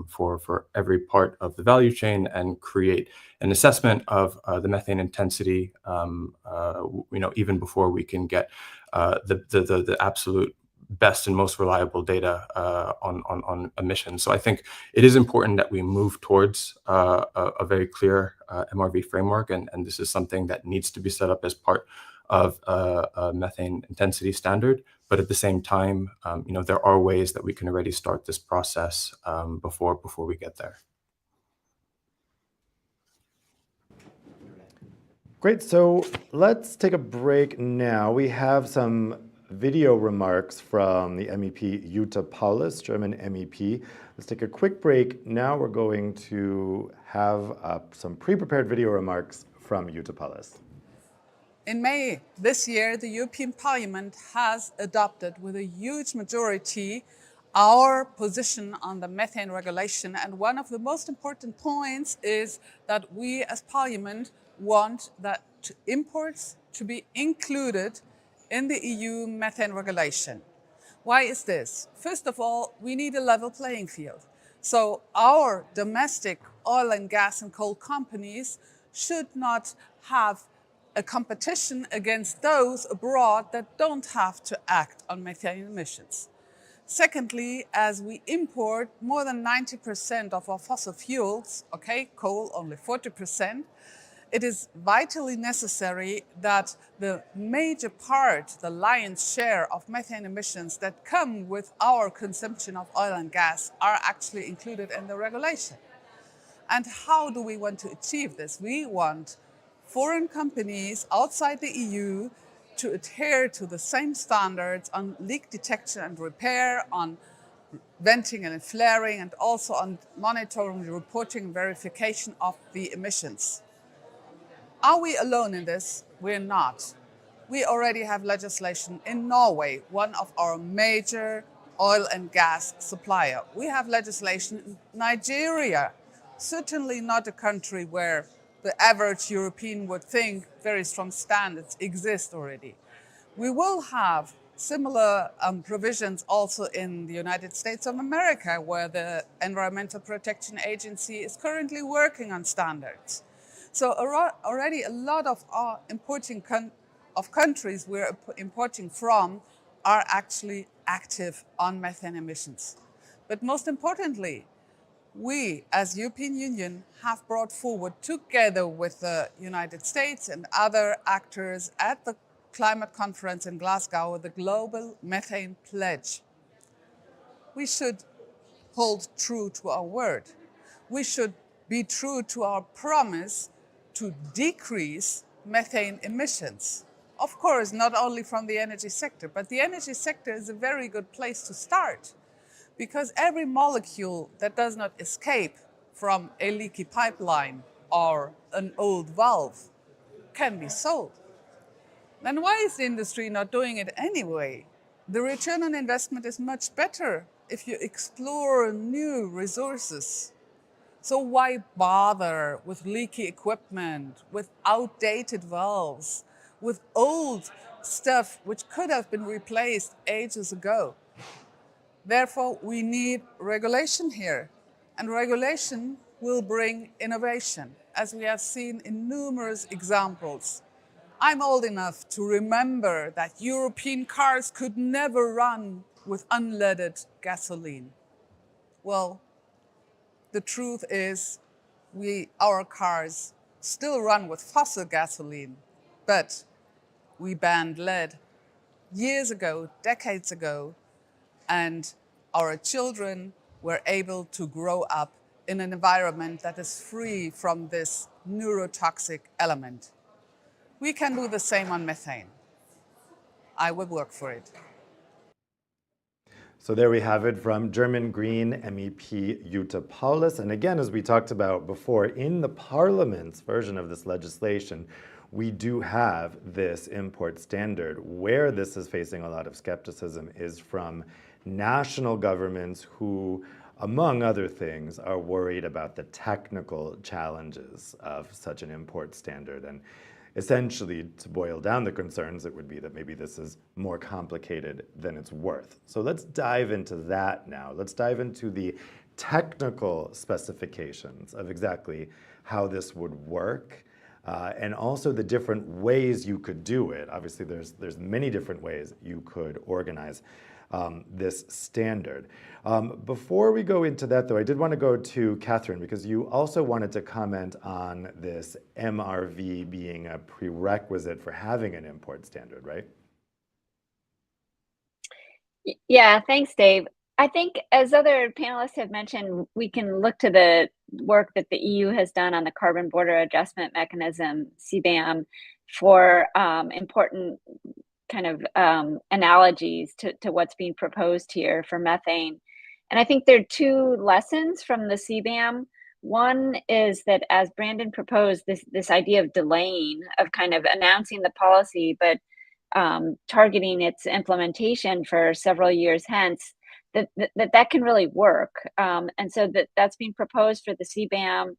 for every part of the value chain, and create an assessment of the methane intensity, even before we can get the absolute best and most reliable data on emissions. So I think it is important that we move towards a very clear MRV framework, and this is something that needs to be set up as part of a methane intensity standard. But at the same time, there are ways that we can already start this process before we get there. Great, so let's take a break now. We have some video remarks from the MEP Jutta Paulus, German MEP. Let's take a quick break. Now we're going to have some pre-prepared video remarks from Jutta Paulus. In May this year, the European Parliament has adopted with a huge majority our position on the methane regulation. And one of the most important points is that we as Parliament want that imports to be included in the EU Methane Regulation. Why is this? First of all, we need a level playing field. So our domestic oil and gas and coal companies should not have a competition against those abroad that don't have to act on methane emissions. Secondly, as we import more than 90% of our fossil fuels, coal only 40%, it is vitally necessary that the major part, the lion's share of methane emissions that come with our consumption of oil and gas are actually included in the regulation. And how do we want to achieve this? We want foreign companies outside the EU to adhere to the same standards on leak detection and repair, on venting and flaring, and also on monitoring, reporting, and verification of the emissions. Are we alone in this? We're not. We already have legislation in Norway, one of our major oil and gas supplier. We have legislation in Nigeria, certainly not a country where the average European would think very strong standards exist already. We will have similar provisions also in the United States of America, where the Environmental Protection Agency is currently working on standards. So already a lot of our countries we're importing from are actually active on methane emissions. But most importantly, we as European Union have brought forward, together with the United States and other actors at the climate conference in Glasgow, the Global Methane Pledge. We should hold true to our word. We should be true to our promise to decrease methane emissions. Of course, not only from the energy sector, but the energy sector is a very good place to start, because every molecule that does not escape from a leaky pipeline or an old valve can be sold. Then why is the industry not doing it anyway? The return on investment is much better if you explore new resources. So why bother with leaky equipment, with outdated valves, with old stuff which could have been replaced ages ago? Therefore, we need regulation here. And regulation will bring innovation, as we have seen in numerous examples. I'm old enough to remember that European cars could never run with unleaded gasoline. Well, the truth is our cars still run with fossil gasoline, but we banned lead years ago, decades ago, and our children were able to grow up in an environment that is free from this neurotoxic element. We can do the same on methane. I will work for it. So there we have it from German Green MEP Jutta Paulus. And again, as we talked about before, in the Parliament's version of this legislation, we do have this import standard. Where this is facing a lot of skepticism is from national governments who, among other things, are worried about the technical challenges of such an import standard. And essentially, to boil down the concerns, it would be that maybe this is more complicated than it's worth. So let's dive into that now. Let's dive into the technical specifications of exactly how this would work, and also the different ways you could do it. Obviously, there's many different ways you could organize this standard. Before we go into that, though, I did want to go to Catherine, because you also wanted to comment on this MRV being a prerequisite for having an import standard, right? Yeah, thanks, Dave. I think, as other panelists have mentioned, we can look to the work that the EU has done on the Carbon Border Adjustment Mechanism, CBAM, for important kind of analogies to what's being proposed here for methane. And I think there are two lessons from the CBAM. One is that, as Brandon proposed, this idea of delaying, of kind of announcing the policy, but targeting its implementation for several years hence, that can really work. And so that's being proposed for the CBAM,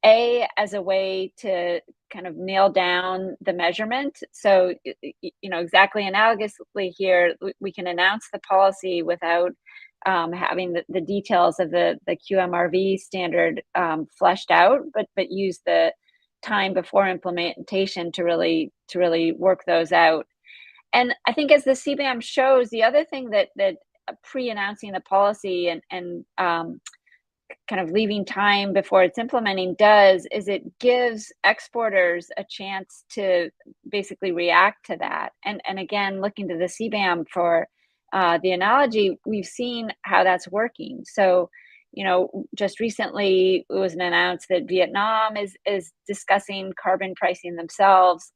as a way to kind of nail down the measurement. So, exactly analogously here, we can announce the policy without having the details of the QMRV standard fleshed out, but use the time before implementation to really work those out. And I think, as the CBAM shows, the other thing that pre-announcing the policy and kind of leaving time before it's implementing does is it gives exporters a chance to basically react to that. And again, looking to the CBAM for the analogy, we've seen how that's working. So, just recently it was announced that Vietnam is discussing carbon pricing themselves.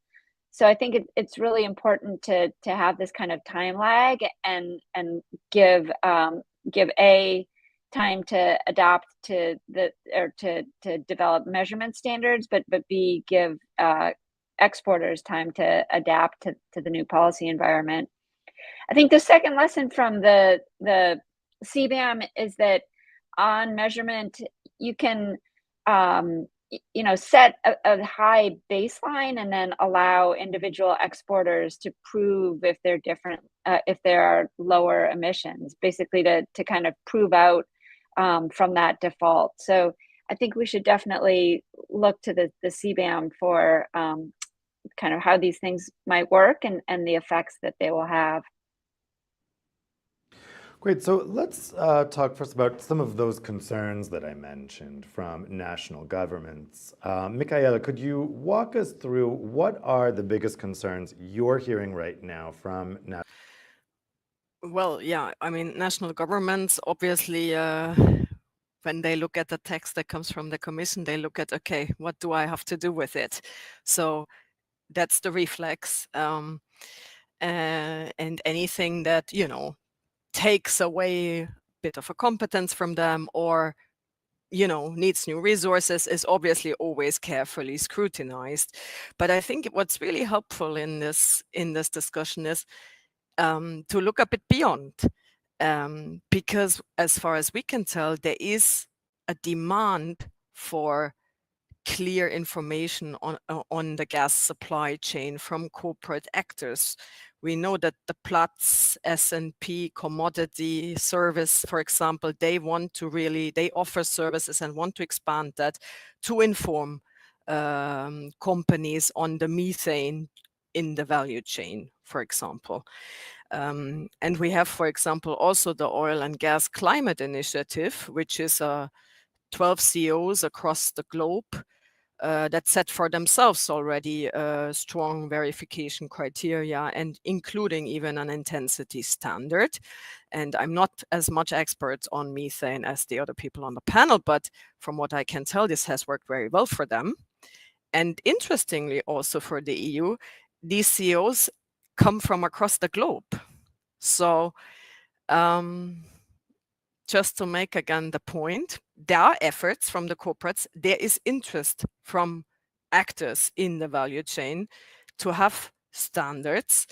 So I think it's really important to have this kind of time lag and give time to adopt to develop measurement standards, but B, give exporters time to adapt to the new policy environment. I think the second lesson from the CBAM is that on measurement, you can set a high baseline and then allow individual exporters to prove if they're different, if there are lower emissions, basically to kind of prove out from that default. So I think we should definitely look to the CBAM for kind of how these things might work and the effects that they will have. Great. So let's talk first about some of those concerns that I mentioned from national governments. Michaela, could you walk us through what are the biggest concerns you're hearing right now from national? Well, yeah, I mean, national governments, obviously, when they look at the text that comes from the Commission, they look at, okay, what do I have to do with it? So That's the reflex. And anything that, takes away a bit of a competence from them or needs new resources is obviously always carefully scrutinized. But I think what's really helpful in this discussion is to look a bit beyond, because as far as we can tell, there is a demand for clear information on the gas supply chain from corporate actors. We know that the Platts, S&P commodity service, for example, they offer services and want to expand that to inform companies on the methane in the value chain, for example. And we have, for example, also the Oil and Gas Climate Initiative, which is 12 CEOs across the globe that set for themselves already strong verification criteria, and including even an intensity standard. And I'm not as much expert on methane as the other people on the panel, but from what I can tell, this has worked very well for them. And interestingly, also for the EU, these CEOs come from across the globe. So just to make again the point, there are efforts from the corporates, there is interest from actors in the value chain to have standards.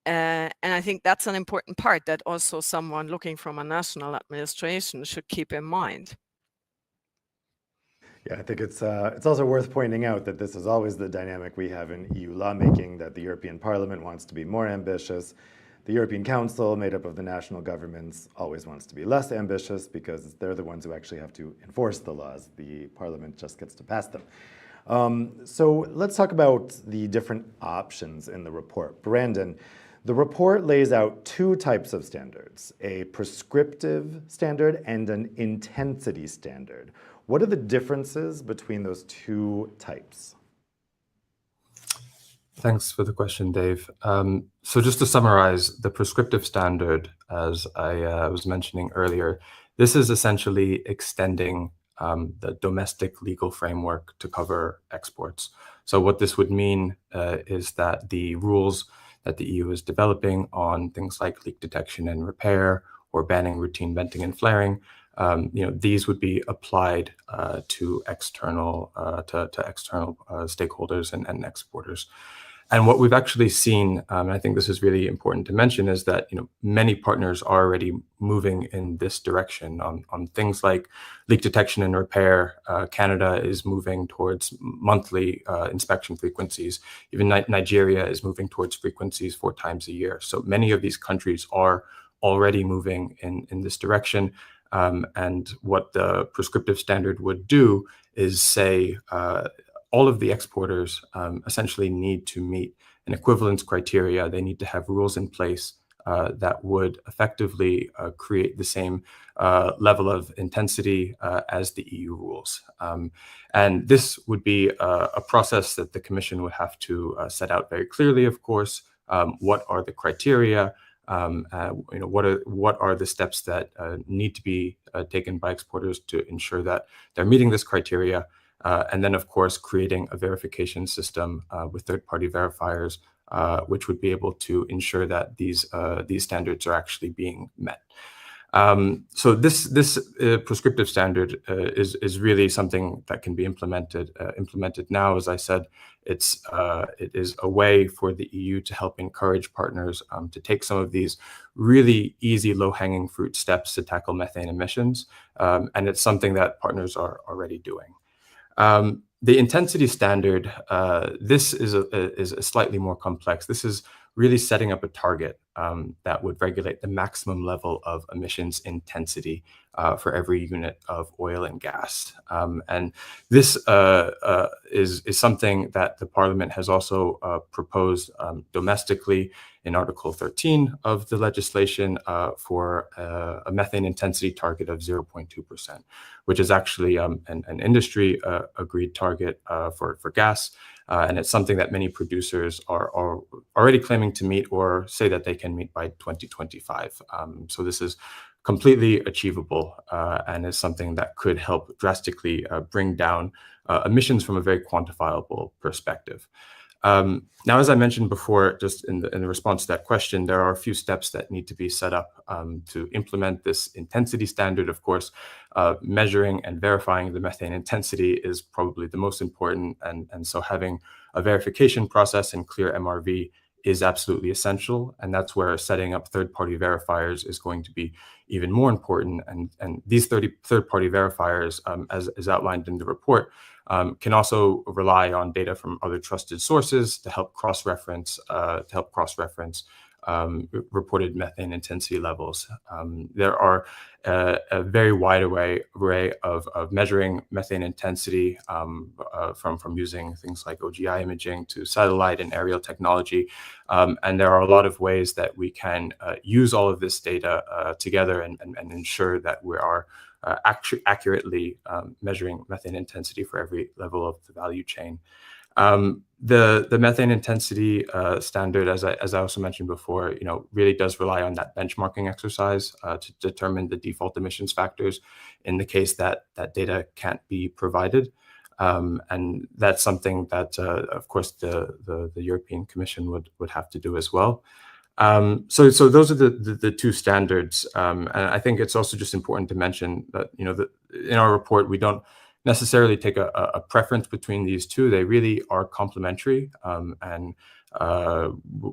And I think that's an important part that also someone looking from a national administration should keep in mind. Yeah, I think it's also worth pointing out that this is always the dynamic we have in EU lawmaking, that the European Parliament wants to be more ambitious. The European Council, made up of the national governments, always wants to be less ambitious because they're the ones who actually have to enforce the laws. The Parliament just gets to pass them. So let's talk about the different options in the report. Brandon, the report lays out two types of standards, a prescriptive standard and an intensity standard. What are the differences between those two types? Thanks for the question, Dave. So just to summarize, the prescriptive standard, as I was mentioning earlier, this is essentially extending the domestic legal framework to cover exports. So what this would mean is that the rules that the EU is developing on things like leak detection and repair or banning routine venting and flaring, these would be applied to external stakeholders and exporters. And what we've actually seen, and I think this is really important to mention, is that many partners are already moving in this direction on things like leak detection and repair. Canada is moving towards monthly inspection frequencies. Even Nigeria is moving towards frequencies 4 times a year. So many of these countries are already moving in this direction. And what the prescriptive standard would do is say, all of the exporters essentially need to meet an equivalence criteria. They need to have rules in place that would effectively create the same level of intensity as the EU rules. And this would be a process that the Commission would have to set out very clearly, of course. What are the criteria? What are the steps that need to be taken by exporters to ensure that they're meeting this criteria? And then, of course, creating a verification system with third-party verifiers, which would be able to ensure that these standards are actually being met. So this prescriptive standard is really something that can be implemented now. As I said, it is a way for the EU to help encourage partners to take some of these really easy, low-hanging fruit steps to tackle methane emissions, and it's something that partners are already doing. The intensity standard, this is slightly more complex. This is really setting up a target that would regulate the maximum level of emissions intensity for every unit of oil and gas. And this is something that the Parliament has also proposed domestically in Article 13 of the legislation for a methane intensity target of 0.2%, which is actually an industry agreed target for gas. And it's something that many producers are already claiming to meet or say that they can meet by 2025. So this is completely achievable and is something that could help drastically bring down emissions from a very quantifiable perspective. Now, as I mentioned before, just in the response to that question, there are a few steps that need to be set up to implement this intensity standard. Of course, measuring and verifying the methane intensity is probably the most important, and so having a verification process and clear MRV is absolutely essential, and that's where setting up third-party verifiers is going to be even more important. And these third-party verifiers, as outlined in the report, can also rely on data from other trusted sources to help cross-reference reported methane intensity levels. There are a very wide array of measuring methane intensity from using things like OGI imaging to satellite and aerial technology. And there are a lot of ways that we can use all of this data together and ensure that we are accurately measuring methane intensity for every level of the value chain. The methane intensity standard, as I also mentioned before, really does rely on that benchmarking exercise to determine the default emissions factors in the case that data can't be provided. And that's something that, of course, the European Commission would have to do as well. So those are the two standards, and I think it's also just important to mention that in our report we don't necessarily take a preference between these two. They really are complementary, and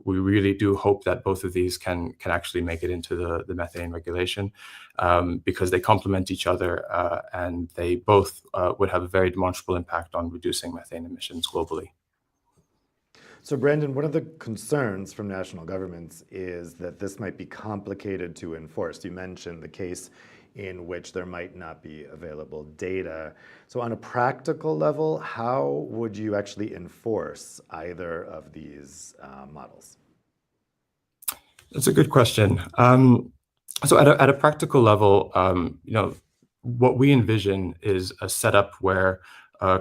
we really do hope that both of these can actually make it into the methane regulation, because they complement each other, and they both would have a very demonstrable impact on reducing methane emissions globally. So Brandon, one of the concerns from national governments is that this might be complicated to enforce. You mentioned the case in which there might not be available data. So on a practical level, how would you actually enforce either of these models? That's a good question. So at a practical level, what we envision is a setup where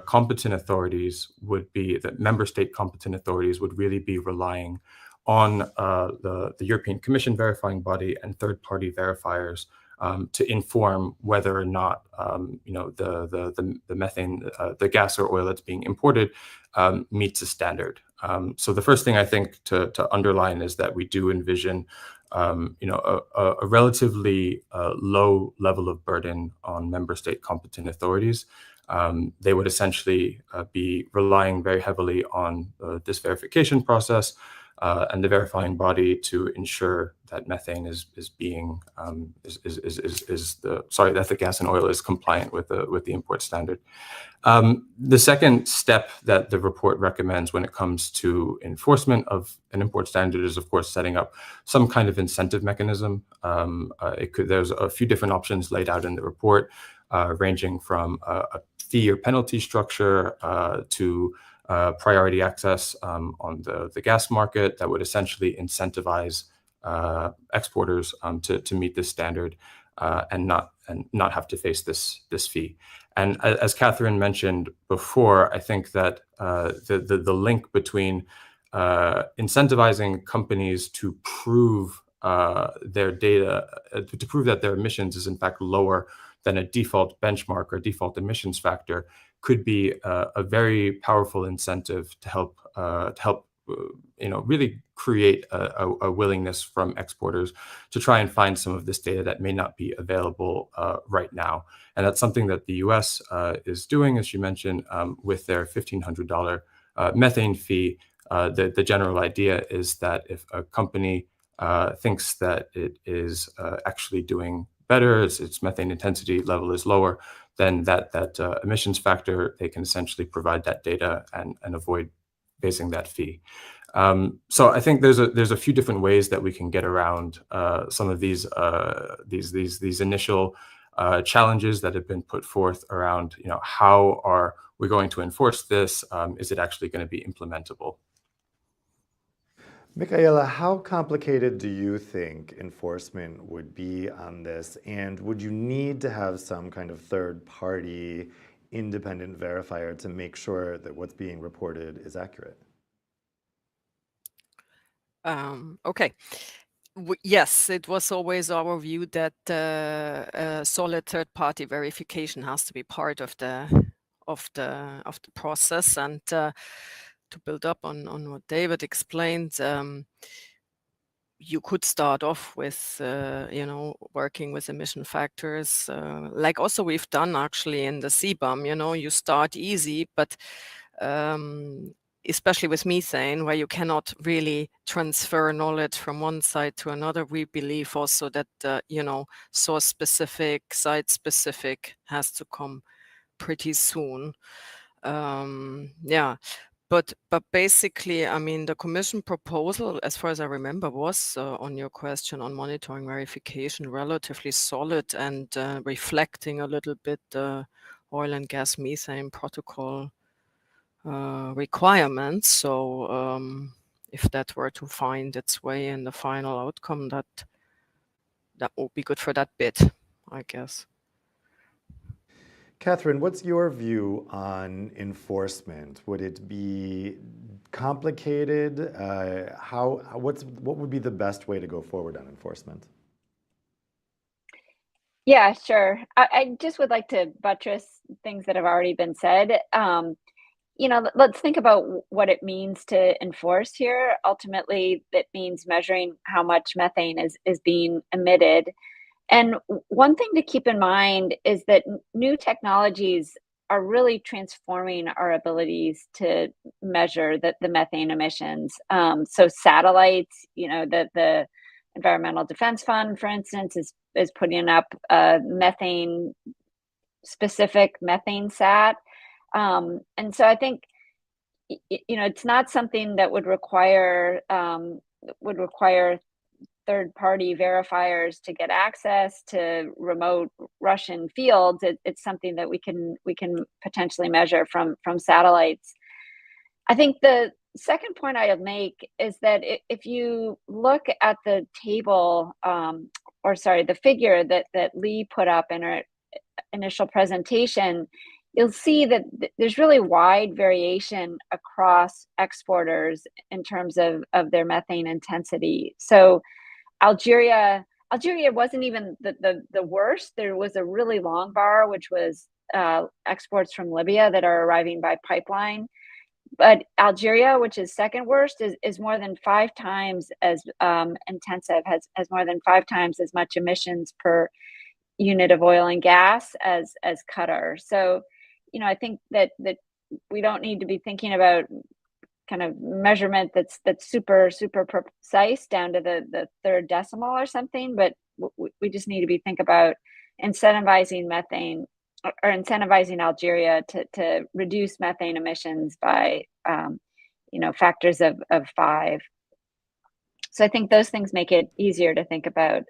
competent authorities that member state competent authorities would really be relying on the European Commission verifying body and third-party verifiers to inform whether or not the methane, the gas or oil that's being imported meets a standard. So the first thing I think to underline is that we do envision a relatively low level of burden on member state competent authorities. They would essentially be relying very heavily on this verification process and the verifying body to ensure that methane that the gas and oil is compliant with the import standard. The second step that the report recommends when it comes to enforcement of an import standard is, of course, setting up some kind of incentive mechanism. There's a few different options laid out in the report, ranging from a fee or penalty structure to priority access on the gas market that would essentially incentivize exporters to meet this standard and not have to face this fee. And as Catherine mentioned before, I think that the link between incentivizing companies to prove their data, to prove that their emissions is in fact lower than a default benchmark or default emissions factor, could be a very powerful incentive to help really create a willingness from exporters to try and find some of this data that may not be available right now. And that's something that the US is doing, as you mentioned, with their $1,500 methane fee. The general idea is that if a company thinks that it is actually doing better, its methane intensity level is lower, then that emissions factor, they can essentially provide that data and avoid facing that fee. So I think there's a few different ways that we can get around some of these initial challenges that have been put forth around, how are we going to enforce this? Is it actually going to be implementable? Michaela, how complicated do you think enforcement would be on this? And would you need to have some kind of third-party independent verifier to make sure that what's being reported is accurate? Okay. Yes, it was always our view that solid third-party verification has to be part of the process, and to build up on what David explained, you could start off with, working with emission factors, like also we've done actually in the CBAM. You start easy, but especially with methane, where you cannot really transfer knowledge from one side to another, we believe also that, source specific, site specific has to come pretty soon. But basically, I mean, the Commission proposal, as far as I remember, was on your question on monitoring verification, relatively solid and reflecting a little bit the oil and gas methane protocol requirements. So if that were to find its way in the final outcome, that would be good for that bit, I guess. Catherine, what's your view on enforcement? Would it be complicated? What would be the best way to go forward on enforcement? Yeah, sure. I just would like to buttress things that have already been said. Let's think about what it means to enforce here. Ultimately, that means measuring how much methane is being emitted. And one thing to keep in mind is that new technologies are really transforming our abilities to measure the methane emissions. So satellites, the Environmental Defense Fund, for instance, is putting up a specific methane sat. And so I think, it's not something that would require third-party verifiers to get access to remote Russian fields. It's something that we can potentially measure from satellites. I think the second point I'll make is that if you look at the table, the figure that Lee put up in her initial presentation, you'll see that there's really wide variation across exporters in terms of their methane intensity. So Algeria wasn't even the worst. There was a really long bar, which was exports from Libya that are arriving by pipeline. But Algeria, which is second worst, is more than 5 times as intensive, has more than 5 times as much emissions per unit of oil and gas as Qatar. So, I think that we don't need to be thinking about kind of measurement that's super precise down to the third decimal or something, but we just need to be think about incentivizing methane or incentivizing Algeria to reduce methane emissions by factors of 5. So I think those things make it easier to think about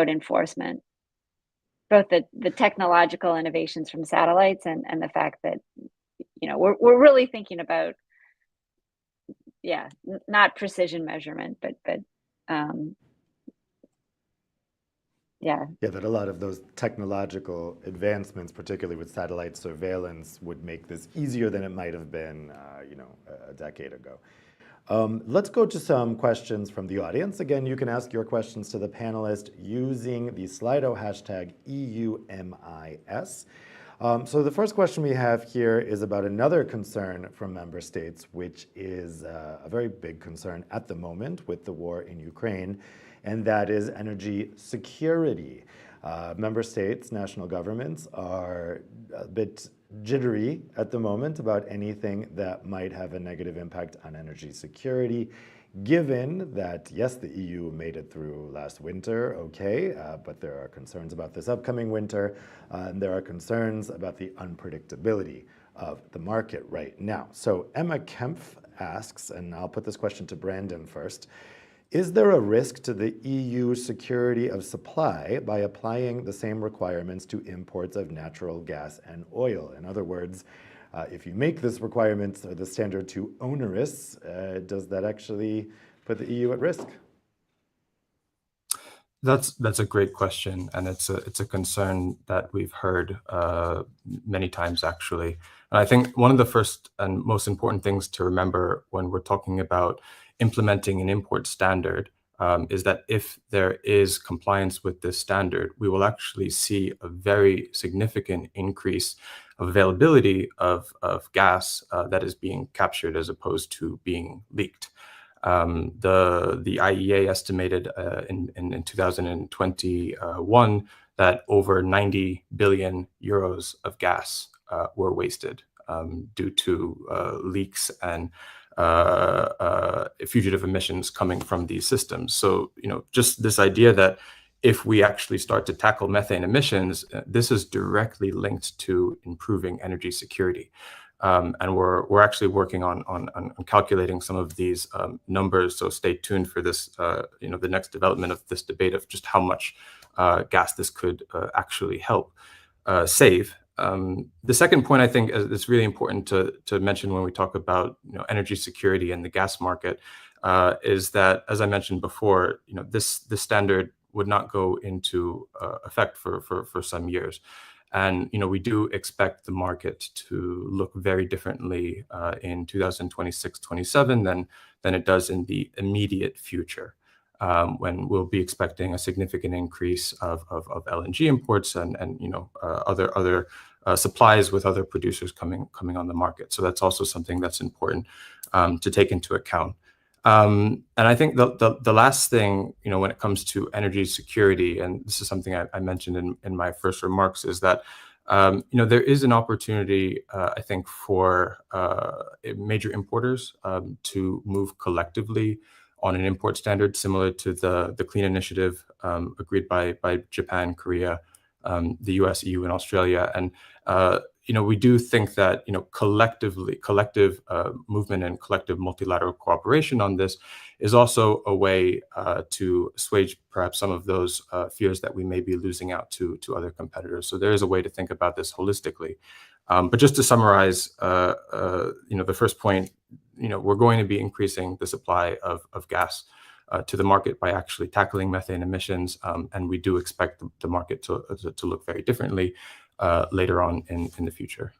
enforcement, both the technological innovations from satellites and the fact that we're really thinking about not precision measurement, but that a lot of those technological advancements, particularly with satellite surveillance, would make this easier than it might have been a decade ago. Let's go to some questions from the audience. Again, you can ask your questions to the panelist using the Slido hashtag EUMIS. So the first question we have here is about another concern from member states, which is a very big concern at the moment with the war in Ukraine, and that is energy security. Member states, national governments are a bit jittery at the moment about anything that might have a negative impact on energy security, given that, yes, the EU made it through last winter, okay, but there are concerns about this upcoming winter, and there are concerns about the unpredictability of the market right now. So Emma Kempf asks, and I'll put this question to Brandon first, is there a risk to the EU security of supply by applying the same requirements to imports of natural gas and oil? In other words, if you make this requirement or the standard too onerous, does that actually put the EU at risk? That's a great question, and it's a concern that we've heard many times actually. And I think one of the first and most important things to remember when we're talking about implementing an import standard is that if there is compliance with this standard, we will actually see a very significant increase availability of gas that is being captured as opposed to being leaked. The IEA estimated in 2021 that over 90 billion euros of gas were wasted due to leaks and fugitive emissions coming from these systems. So, just this idea that if we actually start to tackle methane emissions, this is directly linked to improving energy security. And we're actually working on calculating some of these numbers. So stay tuned for this, the next development of this debate of just how much gas this could actually help save. The second point I think is really important to mention when we talk about energy security and the gas market is that, as I mentioned before, this standard would not go into effect for some years. And we do expect the market to look very differently in 2026-27 than it does in the immediate future, when we'll be expecting a significant increase of LNG imports and other supplies with other producers coming on the market. So that's also something that's important to take into account. And I think the last thing, when it comes to energy security, and this is something I mentioned in my first remarks, is that there is an opportunity, I think, for major importers to move collectively on an import standard similar to the Clean Initiative agreed by Japan, Korea, the US, EU, and Australia. And we do think that collective movement and collective multilateral cooperation on this is also a way to assuage perhaps some of those fears that we may be losing out to other competitors. So there is a way to think about this holistically. But just to summarize, the first point, we're going to be increasing the supply of gas to the market by actually tackling methane emissions, and we do expect the market to look very differently later on in the future.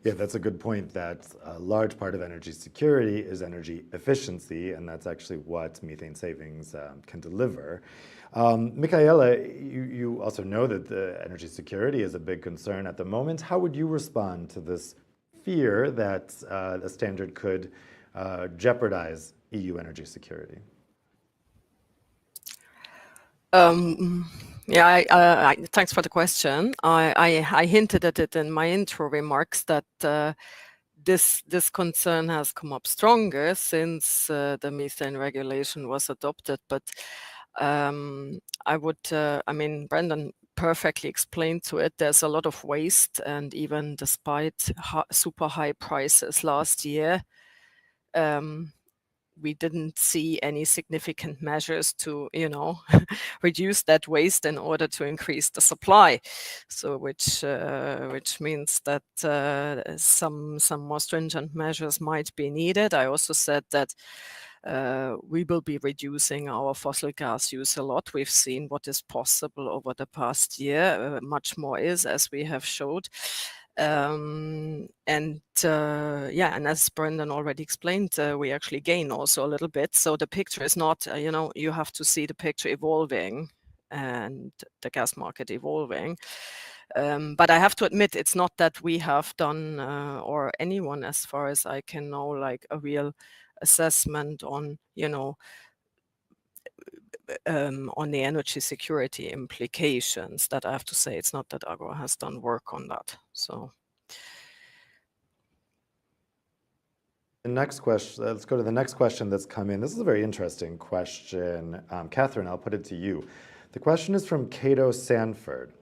Yeah, that's a good point, that a large part of energy security is energy efficiency, and that's actually what methane savings can deliver. Michaela, you also know that the energy security is a big concern at the moment. How would you respond to this fear that the standard could jeopardize EU energy security? Yeah, thanks for the question. I hinted at it in my intro remarks that this concern has come up stronger since the methane regulation was adopted. But Brendan perfectly explained to it. There's a lot of waste, and even despite super high prices last year, we didn't see any significant measures to, reduce that waste in order to increase the supply. So, which means that some more stringent measures might be needed. I also said that we will be reducing our fossil gas use a lot. We've seen what is possible over the past year. Much more is, as we have showed. And as Brendan already explained, we actually gain also a little bit. So the picture is not, you have to see the picture evolving and the gas market evolving. But I have to admit, it's not that we have done, or anyone, as far as I can know, like a real assessment on, on the energy security implications. That I have to say, it's not that Agro has done work on that. So. The next question, let's go to the next question that's come in. This is a very interesting question. Catherine, I'll put it to you. The question is from Cato Sanford.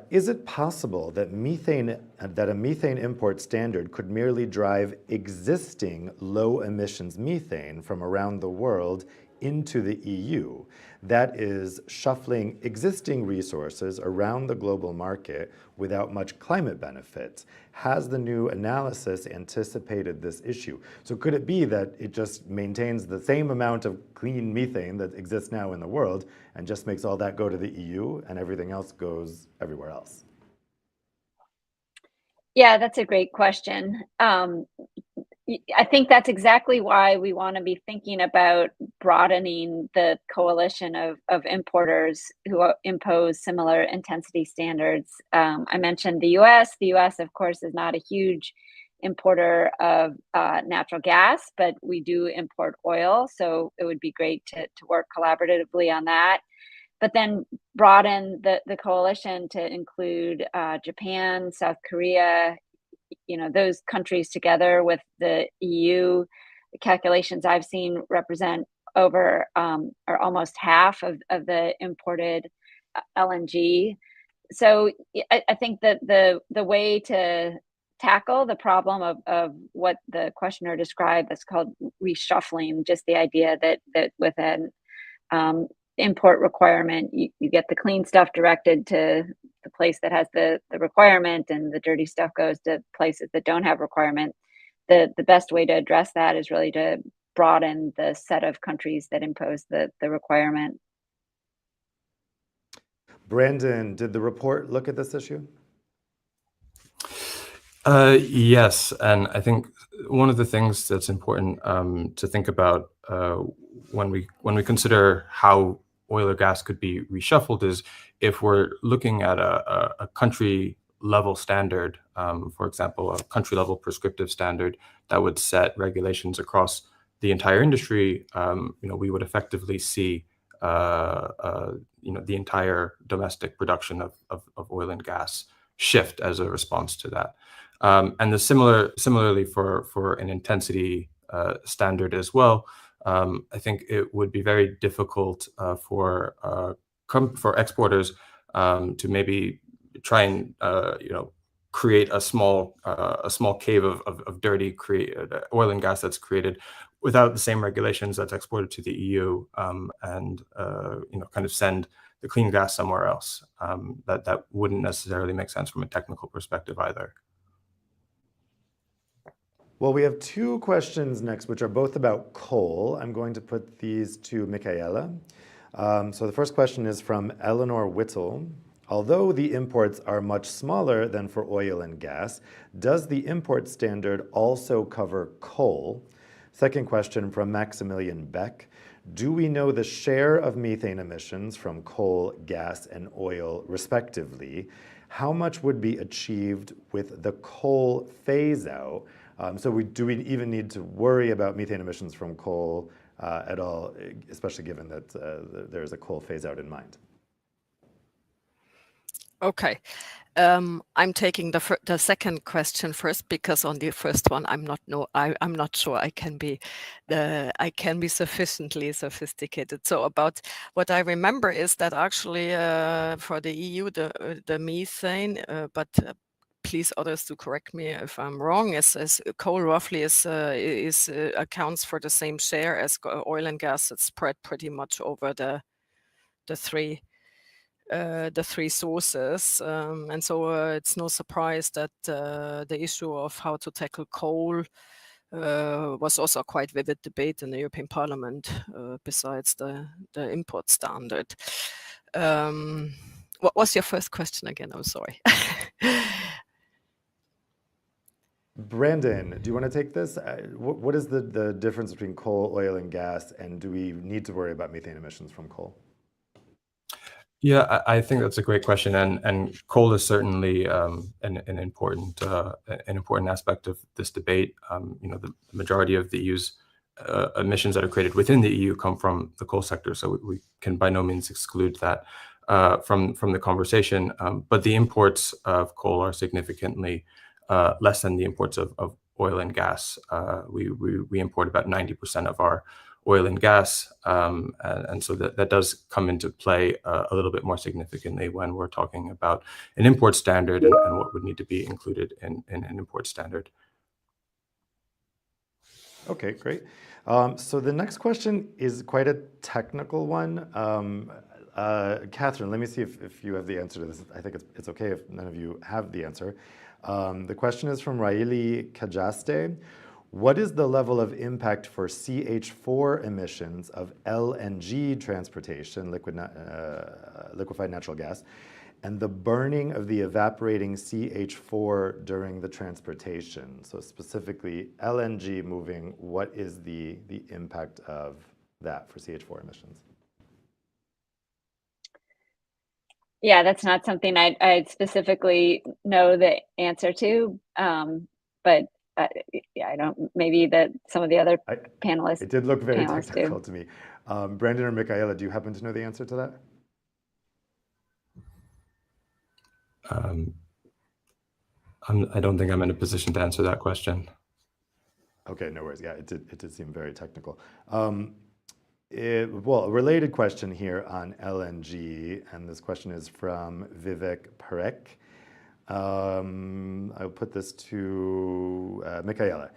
Is it possible that a methane import standard could merely drive existing low emissions methane from around the world into the EU? That is, shuffling existing resources around the global market without much climate benefit. Has the new analysis anticipated this issue? So could it be that it just maintains the same amount of clean methane that exists now in the world and just makes all that go to the EU and everything else goes everywhere else? Yeah, that's a great question. I think that's exactly why we want to be thinking about broadening the coalition of importers who impose similar intensity standards. I mentioned the US. The US, of course, is not a huge importer of natural gas, but we do import oil. So it would be great to work collaboratively on that. But then broaden the coalition to include Japan, South Korea, those countries together with the EU. The calculations I've seen represent over or almost half of the imported LNG. So I think that the way to tackle the problem of what the questioner described that's called reshuffling, just the idea that with an import requirement, you get the clean stuff directed to the place that has the requirement, and the dirty stuff goes to places that don't have requirement. The best way to address that is really to broaden the set of countries that impose the requirement. Brandon, did the report look at this issue? Yes, and I think one of the things that's important to think about when we consider how oil or gas could be reshuffled is if we're looking at a country level standard, for example, a country level prescriptive standard that would set regulations across the entire industry, we would effectively see the entire domestic production of oil and gas shift as a response to that. And similarly for an intensity standard as well, I think it would be very difficult for exporters to maybe try and create a small cave of dirty oil and gas that's created without the same regulations that's exported to the EU, and kind of send the clean gas somewhere else. That wouldn't necessarily make sense from a technical perspective either. Well, we have two questions next, which are both about coal. I'm going to put these to Michaela. So the first question is from Eleanor Whittle. Although the imports are much smaller than for oil and gas, does the import standard also cover coal? Second question from Maximilian Beck. Do we know the share of methane emissions from coal, gas, and oil, respectively? How much would be achieved with the coal phase-out? Do we even need to worry about methane emissions from coal at all, especially given that there's a coal phase-out in mind? Okay. I'm taking the second question first, because on the first one I'm not sure I can be sufficiently sophisticated. So about what I remember is that actually for the EU the methane, but please others to correct me if I'm wrong, is coal roughly is accounts for the same share as oil and gas. It's spread pretty much over the three sources, and so it's no surprise that the issue of how to tackle coal was also a quite vivid debate in the European Parliament, besides the import standard. What was your first question again? I'm sorry. Brandon, do you want to take this? What is the difference between coal, oil, and gas, and do we need to worry about methane emissions from coal? Yeah, I think that's a great question, and coal is certainly an important aspect of this debate. The majority of the EU's emissions that are created within the EU come from the coal sector, so we can by no means exclude that from the conversation. But the imports of coal are significantly less than the imports of oil and gas. We import about 90% of our oil and gas, and so that does come into play a little bit more significantly when we're talking about an import standard and what would need to be included in an import standard. Okay, great. So the next question is quite a technical one. Catherine, let me see if you have the answer to this. I think it's okay if none of you have the answer. The question is from Raili Kajaste. What is the level of impact for CH4 emissions of LNG transportation, liquefied natural gas, and the burning of the evaporating CH4 during the transportation? So specifically LNG moving, what is the impact of that for CH4 emissions? Yeah, that's not something I'd specifically know the answer to, but yeah, I don't, maybe that some of the other panelists. It did look very panelists technical to me. Brandon or Michaela, do you happen to know the answer to that? I don't think I'm in a position to answer that question. Okay, no worries. Yeah, it did seem very technical. Well, a related question here on LNG, and this question is from Vivek Parekh. I'll put this to Michaela.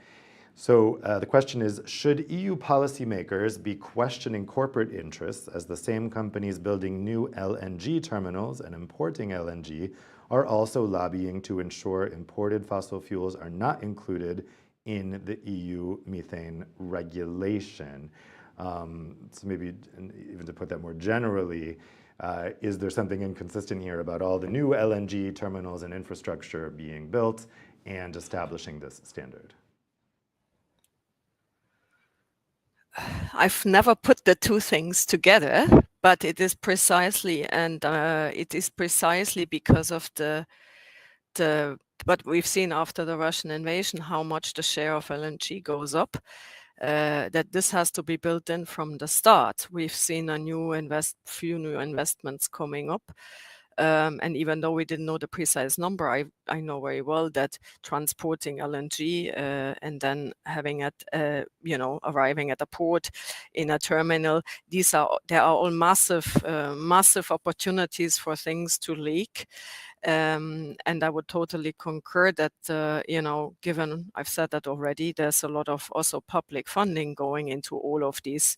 So the question is, should EU policymakers be questioning corporate interests as the same companies building new LNG terminals and importing LNG are also lobbying to ensure imported fossil fuels are not included in the EU Methane Regulation? So maybe, and even to put that more generally, is there something inconsistent here about all the new LNG terminals and infrastructure being built and establishing this standard? I've never put the two things together, but it is precisely, and it is precisely because of what we've seen after the Russian invasion, how much the share of LNG goes up, that this has to be built in from the start. We've seen few new investments coming up. And even though we didn't know the precise number, I know very well that transporting LNG and then having it, arriving at a port in a terminal, there are all massive opportunities for things to leak. And I would totally concur that, given I've said that already, there's a lot of also public funding going into all of these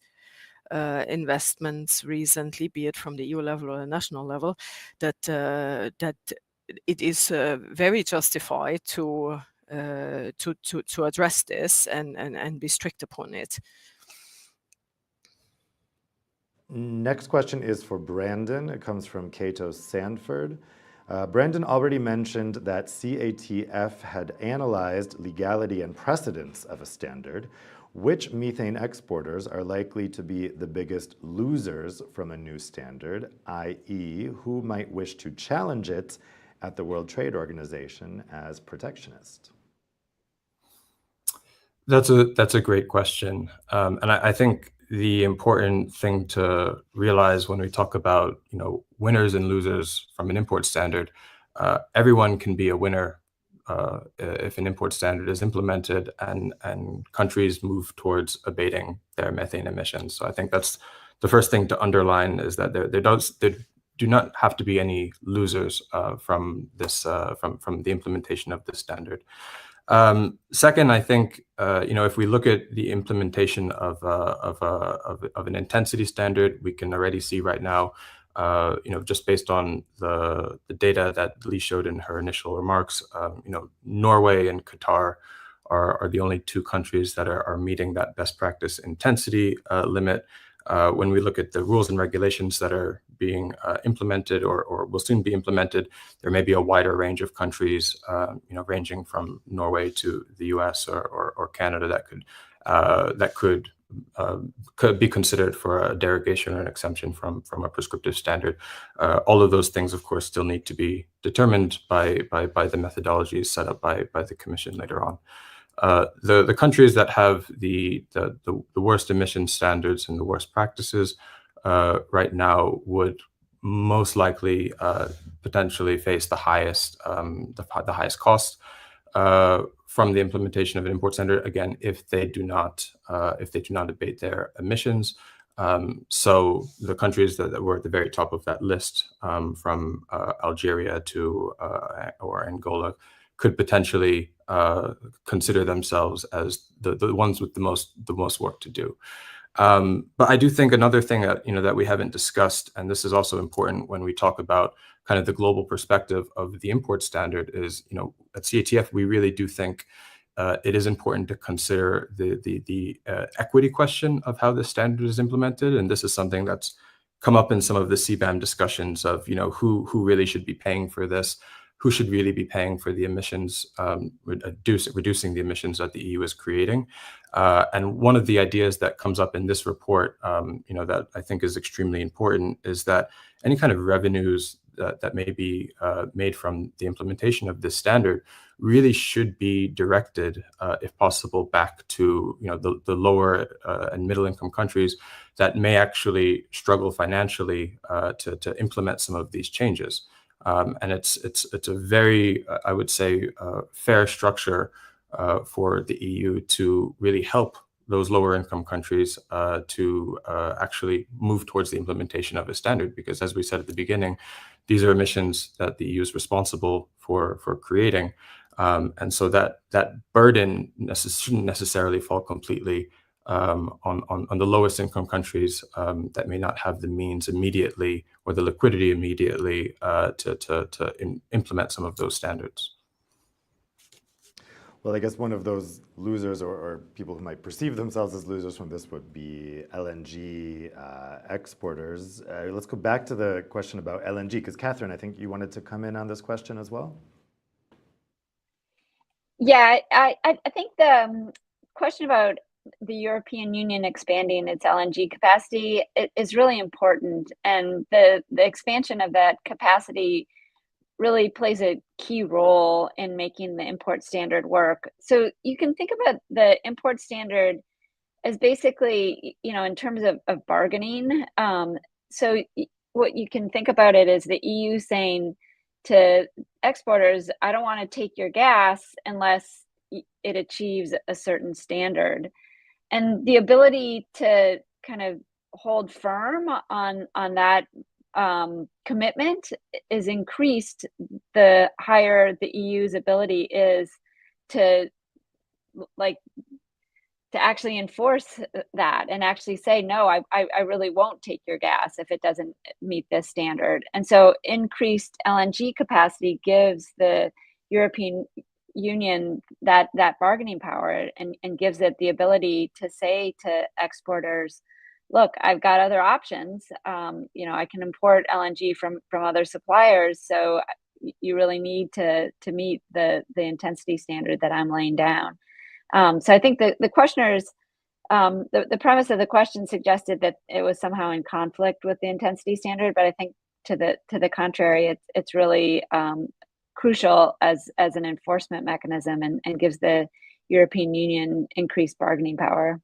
investments recently, be it from the EU level or the national level, that it is very justified to address this and be strict upon it. Next question is for Brandon. It comes from Cato Sanford. Brandon already mentioned that CATF had analyzed legality and precedence of a standard. Which methane exporters are likely to be the biggest losers from a new standard, i.e., who might wish to challenge it at the World Trade Organization as protectionist? That's a great question, and I think the important thing to realize when we talk about winners and losers from an import standard, everyone can be a winner if an import standard is implemented and countries move towards abating their methane emissions. So I think that's the first thing to underline, is that there do not have to be any losers from this from the implementation of this standard. Second, I think if we look at the implementation of an intensity standard, we can already see right now, just based on the data that Lee showed in her initial remarks, Norway and Qatar are the only two countries that are meeting that best practice intensity limit. When we look at the rules and regulations that are being implemented or will soon be implemented, there may be a wider range of countries, ranging from Norway to the US or Canada that could be considered for a derogation or an exemption from a prescriptive standard. All of those things, of course, still need to be determined by the methodologies set up by the Commission later on. The countries that have the worst emission standards and the worst practices right now would most likely potentially face the highest cost from the implementation of an import standard, again, if they do not abate their emissions. So the countries that were at the very top of that list, from Algeria to or Angola, could potentially consider themselves as the ones with the most work to do. But I do think another thing that we haven't discussed, and this is also important when we talk about kind of the global perspective of the import standard, is at CATF we really do think it is important to consider the equity question of how this standard is implemented. And this is something that's come up in some of the CBAM discussions of, who really should be paying for this, who should really be paying for the emissions, reducing the emissions that the EU is creating. And one of the ideas that comes up in this report, that I think is extremely important, is that any kind of revenues that may be made from the implementation of this standard really should be directed, if possible, back to the lower and middle income countries that may actually struggle financially to implement some of these changes. And it's a very, I would say, fair structure for the EU to really help those lower income countries to actually move towards the implementation of a standard, because as we said at the beginning, these are emissions that the EU is responsible for creating. And so that burden shouldn't necessarily fall completely on the lowest income countries that may not have the means immediately or the liquidity immediately to implement some of those standards. Well, I guess one of those losers or people who might perceive themselves as losers from this would be LNG exporters. Let's go back to the question about LNG, because Catherine, I think you wanted to come in on this question as well. Yeah, I think the question about the European Union expanding its LNG capacity is really important, and the expansion of that capacity really plays a key role in making the import standard work. So you can think about the import standard as basically, in terms of bargaining. So what you can think about it is the EU saying to exporters, I don't want to take your gas unless it achieves a certain standard. And the ability to kind of hold firm on that commitment is increased the higher the EU's ability is to actually enforce that and actually say, no, I really won't take your gas if it doesn't meet this standard. And so increased LNG capacity gives the European Union that bargaining power and gives it the ability to say to exporters, look, I've got other options. I can import LNG from other suppliers. So you really need to meet the intensity standard that I'm laying down. So I think the questioners, the premise of the question suggested that it was somehow in conflict with the intensity standard, but I think to the contrary, it's really crucial as an enforcement mechanism and gives the European Union increased bargaining power.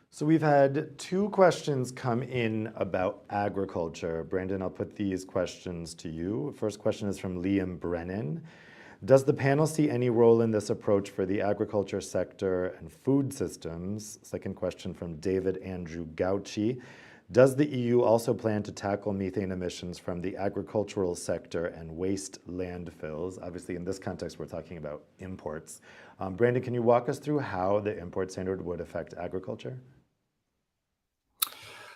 So we've had two questions come in about agriculture. Brandon, I'll put these questions to you. First question is from Liam Brennan. Does the panel see any role in this approach for the agriculture sector and food systems? Second question from David Andrew Gauci. Does the EU also plan to tackle methane emissions from the agricultural sector and waste landfills? Obviously, in this context, we're talking about imports. Brandon, can you walk us through how the import standard would affect agriculture?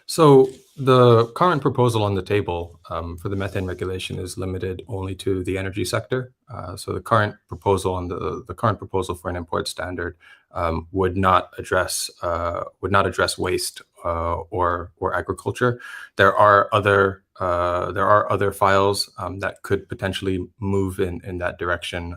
So the current proposal on the table for the methane regulation is limited only to the energy sector. So the current proposal for an import standard would not address waste or agriculture. There are other files that could potentially move in that direction.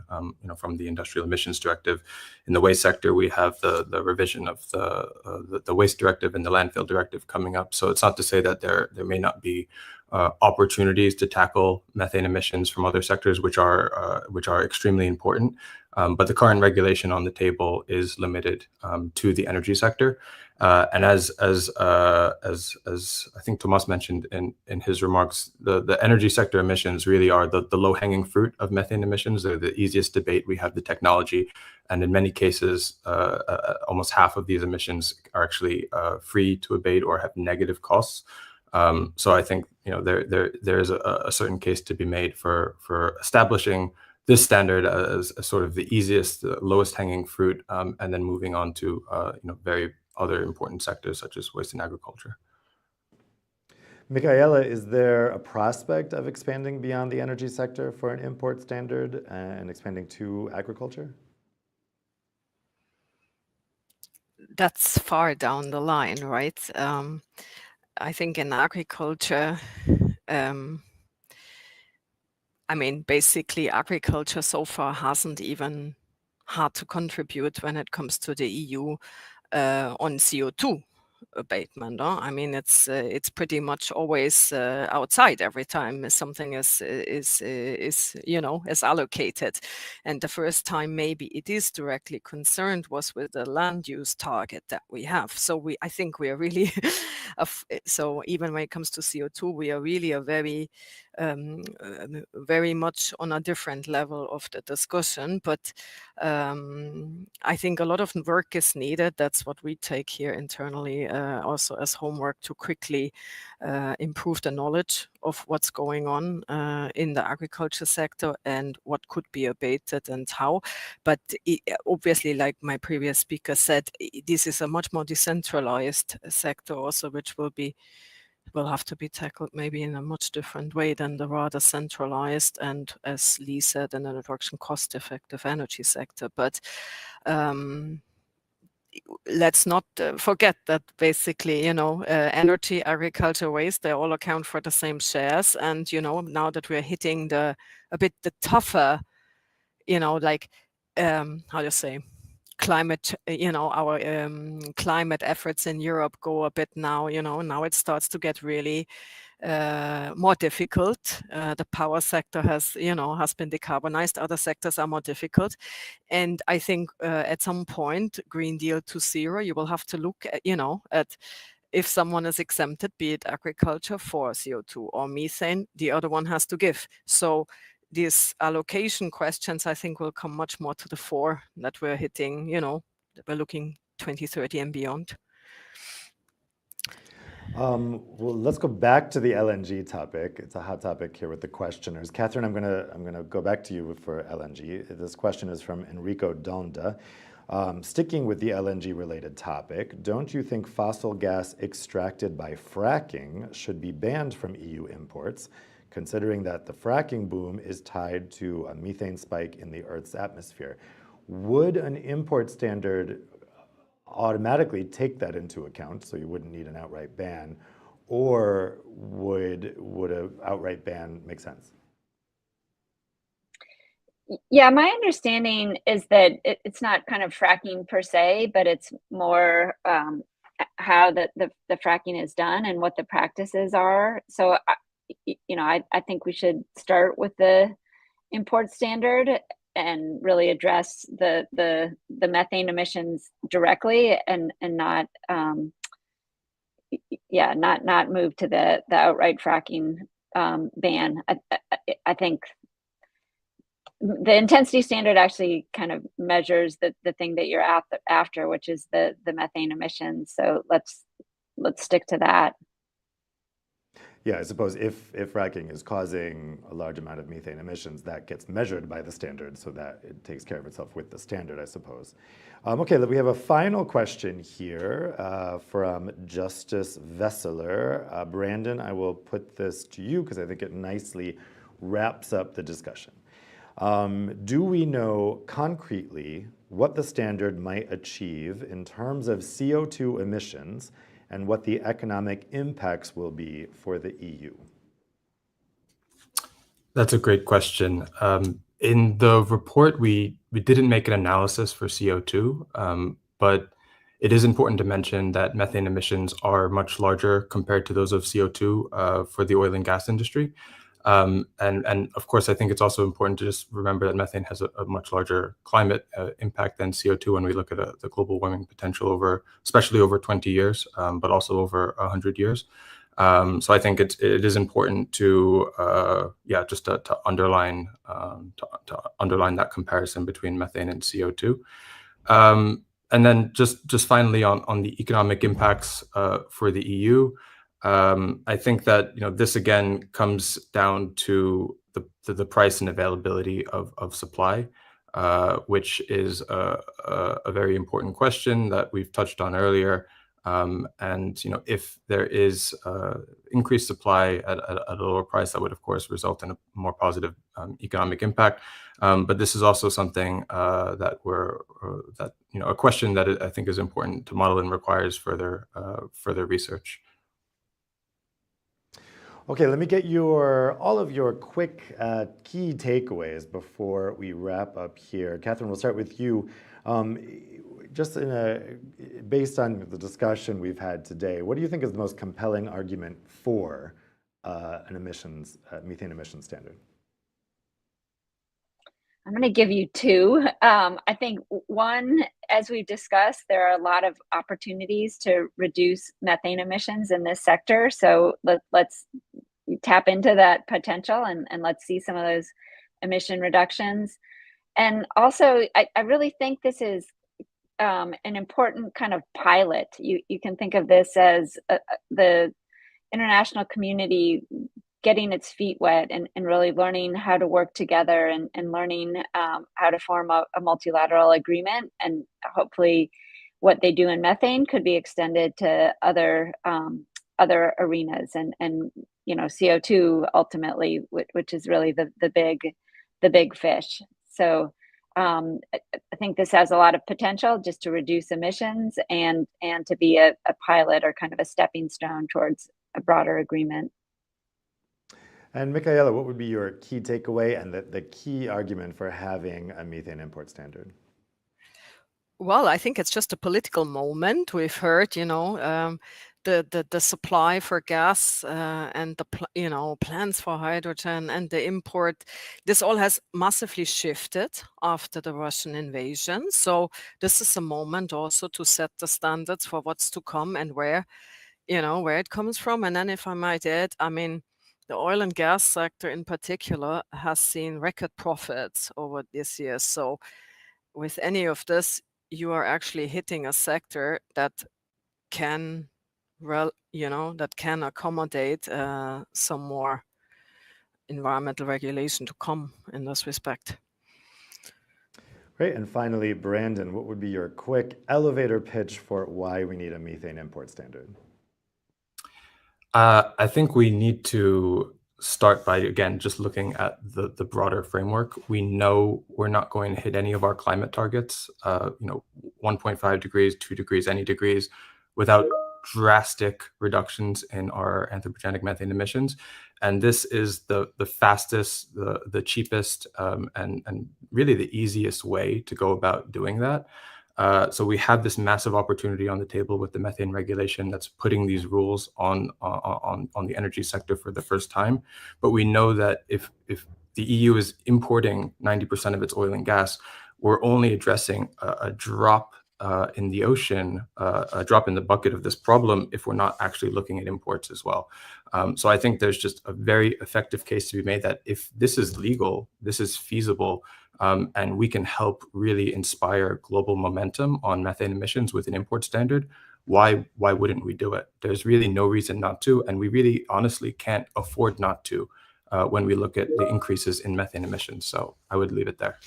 From the industrial emissions directive. In the waste sector, we have the revision of the waste directive and the landfill directive coming up. So it's not to say that there may not be opportunities to tackle methane emissions from other sectors, which are extremely important. But the current regulation on the table is limited to the energy sector. And as I think Tomas mentioned in his remarks, the energy sector emissions really are the low-hanging fruit of methane emissions. They're the easiest to abate. We have the technology, and in many cases, almost half of these emissions are actually free to abate or have negative costs. So I think there's a certain case to be made for establishing this standard as sort of the easiest, lowest hanging fruit, and then moving on to very other important sectors such as waste and agriculture. Michaela, is there a prospect of expanding beyond the energy sector for an import standard and expanding to agriculture? That's far down the line, right? I think in agriculture, I mean, basically agriculture so far hasn't even had to contribute when it comes to the EU on CO2 abatement. I mean, it's pretty much always outside every time something is allocated, and the first time maybe it is directly concerned was with the land use target that we have. So I think we are really so even when it comes to CO2, we are really a very much on a different level of the discussion, but I think a lot of work is needed. That's what we take here internally also as homework, to quickly improve the knowledge of what's going on in the agriculture sector and what could be abated and how. But obviously, like my previous speaker said, this is a much more decentralized sector also, which will have to be tackled maybe in a much different way than the rather centralized and, as Lee said, in an introduction, cost-effective energy sector. But let's not forget that basically, energy, agriculture, waste, they all account for the same shares. And, now that we're hitting a bit the tougher, how do you say, climate, our climate efforts in Europe go a bit now, now it starts to get really more difficult. The power sector has been decarbonized. Other sectors are more difficult. And I think at some point, Green Deal to zero, you will have to look at if someone is exempted, be it agriculture, for CO2 or methane, the other one has to give. So these allocation questions, I think, will come much more to the fore, that we're hitting, we're looking 2030 and beyond. Well, let's go back to the LNG topic. It's a hot topic here with the questioners. Catherine, I'm gonna go back to you for LNG. This question is from Enrico Donda. Sticking with the LNG related topic, don't you think fossil gas extracted by fracking should be banned from EU imports, considering that the fracking boom is tied to a methane spike in the Earth's atmosphere? Would an import standard automatically take that into account, so you wouldn't need an outright ban, or would an outright ban make sense? Yeah, my understanding is that it's not kind of fracking per se, but it's more how the fracking is done and what the practices are. So, I think we should start with the import standard and really address the methane emissions directly, and not not move to the outright fracking ban. I think the intensity standard actually kind of measures the thing that you're after, which is the methane emissions. So let's stick to that. Yeah, I suppose if fracking is causing a large amount of methane emissions, that gets measured by the standard, so that it takes care of itself with the standard, I suppose. Okay, we have a final question here from Justice Vesseler. Brandon, I will put this to you because I think it nicely wraps up the discussion. Do we know concretely what the standard might achieve in terms of CO2 emissions and what the economic impacts will be for the EU? That's a great question. In the report, we didn't make an analysis for CO2, but it is important to mention that methane emissions are much larger compared to those of CO2 for the oil and gas industry. And of course, I think it's also important to just remember that methane has a much larger climate impact than CO2 when we look at the global warming potential especially over 20 years, but also over 100 years. So I think it is important to underline that comparison between methane and CO2. And then just finally on the economic impacts for the EU. I think that this again comes down to the price and availability of supply, which is a very important question that we've touched on earlier. And if there is increased supply at a lower price, that would of course result in a more positive economic impact. But this is also something that a question that I think is important to model and requires further research. Okay, let me get all of your quick key takeaways before we wrap up here. Catherine, we'll start with you. Just based on the discussion we've had today, what do you think is the most compelling argument for an methane emissions standard? I'm going to give you two. I think one, as we've discussed, there are a lot of opportunities to reduce methane emissions in this sector. So let's tap into that potential and let's see some of those emission reductions. And also, I really think this is an important kind of pilot. You can think of this as the international community getting its feet wet and really learning how to work together and learning how to form a multilateral agreement. And hopefully what they do in methane could be extended to other arenas and CO2 ultimately, which is really the big fish. So I think this has a lot of potential just to reduce emissions and to be a pilot or kind of a stepping stone towards a broader agreement. And Michaela, what would be your key takeaway and the key argument for having a methane import standard? Well, I think it's just a political moment. We've heard, the supply for gas and the plans for hydrogen and the import. This all has massively shifted after the Russian invasion. So this is a moment also to set the standards for what's to come and where it comes from. And then, if I might add, the oil and gas sector in particular has seen record profits over this year. So with any of this, you are actually hitting a sector that can accommodate some more environmental regulation to come in this respect. Great. And finally, Brandon, what would be your quick elevator pitch for why we need a methane import standard? I think we need to start by, again, just looking at the broader framework. We know we're not going to hit any of our climate targets, 1.5 degrees, 2 degrees, any degrees, without drastic reductions in our anthropogenic methane emissions. And this is the fastest, the cheapest, and really the easiest way to go about doing that. So we have this massive opportunity on the table with the methane regulation that's putting these rules on the energy sector for the first time. But we know that if the EU is importing 90% of its oil and gas, we're only addressing a drop in the ocean, a drop in the bucket of this problem if we're not actually looking at imports as well. So I think there's just a very effective case to be made that if this is legal, this is feasible, and we can help really inspire global momentum on methane emissions with an import standard, why wouldn't we do it? There's really no reason not to, and we really honestly can't afford not to when we look at the increases in methane emissions. So I would leave it there.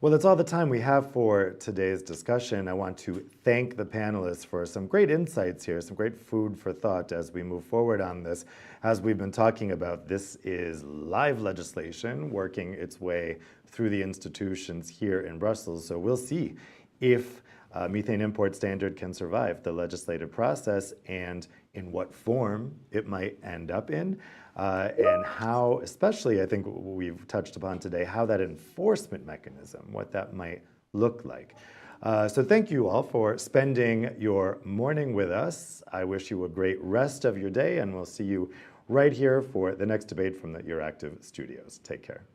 Well, that's all the time we have for today's discussion. I want to thank the panelists for some great insights here, some great food for thought as we move forward on this. As we've been talking about, this is live legislation working its way through the institutions here in Brussels. So we'll see if methane import standard can survive the legislative process and in what form it might end up in. And how, especially I think we've touched upon today, how that enforcement mechanism, what that might look like. So thank you all for spending your morning with us. I wish you a great rest of your day, and we'll see you right here for the next debate from the Euractiv studios. Take care.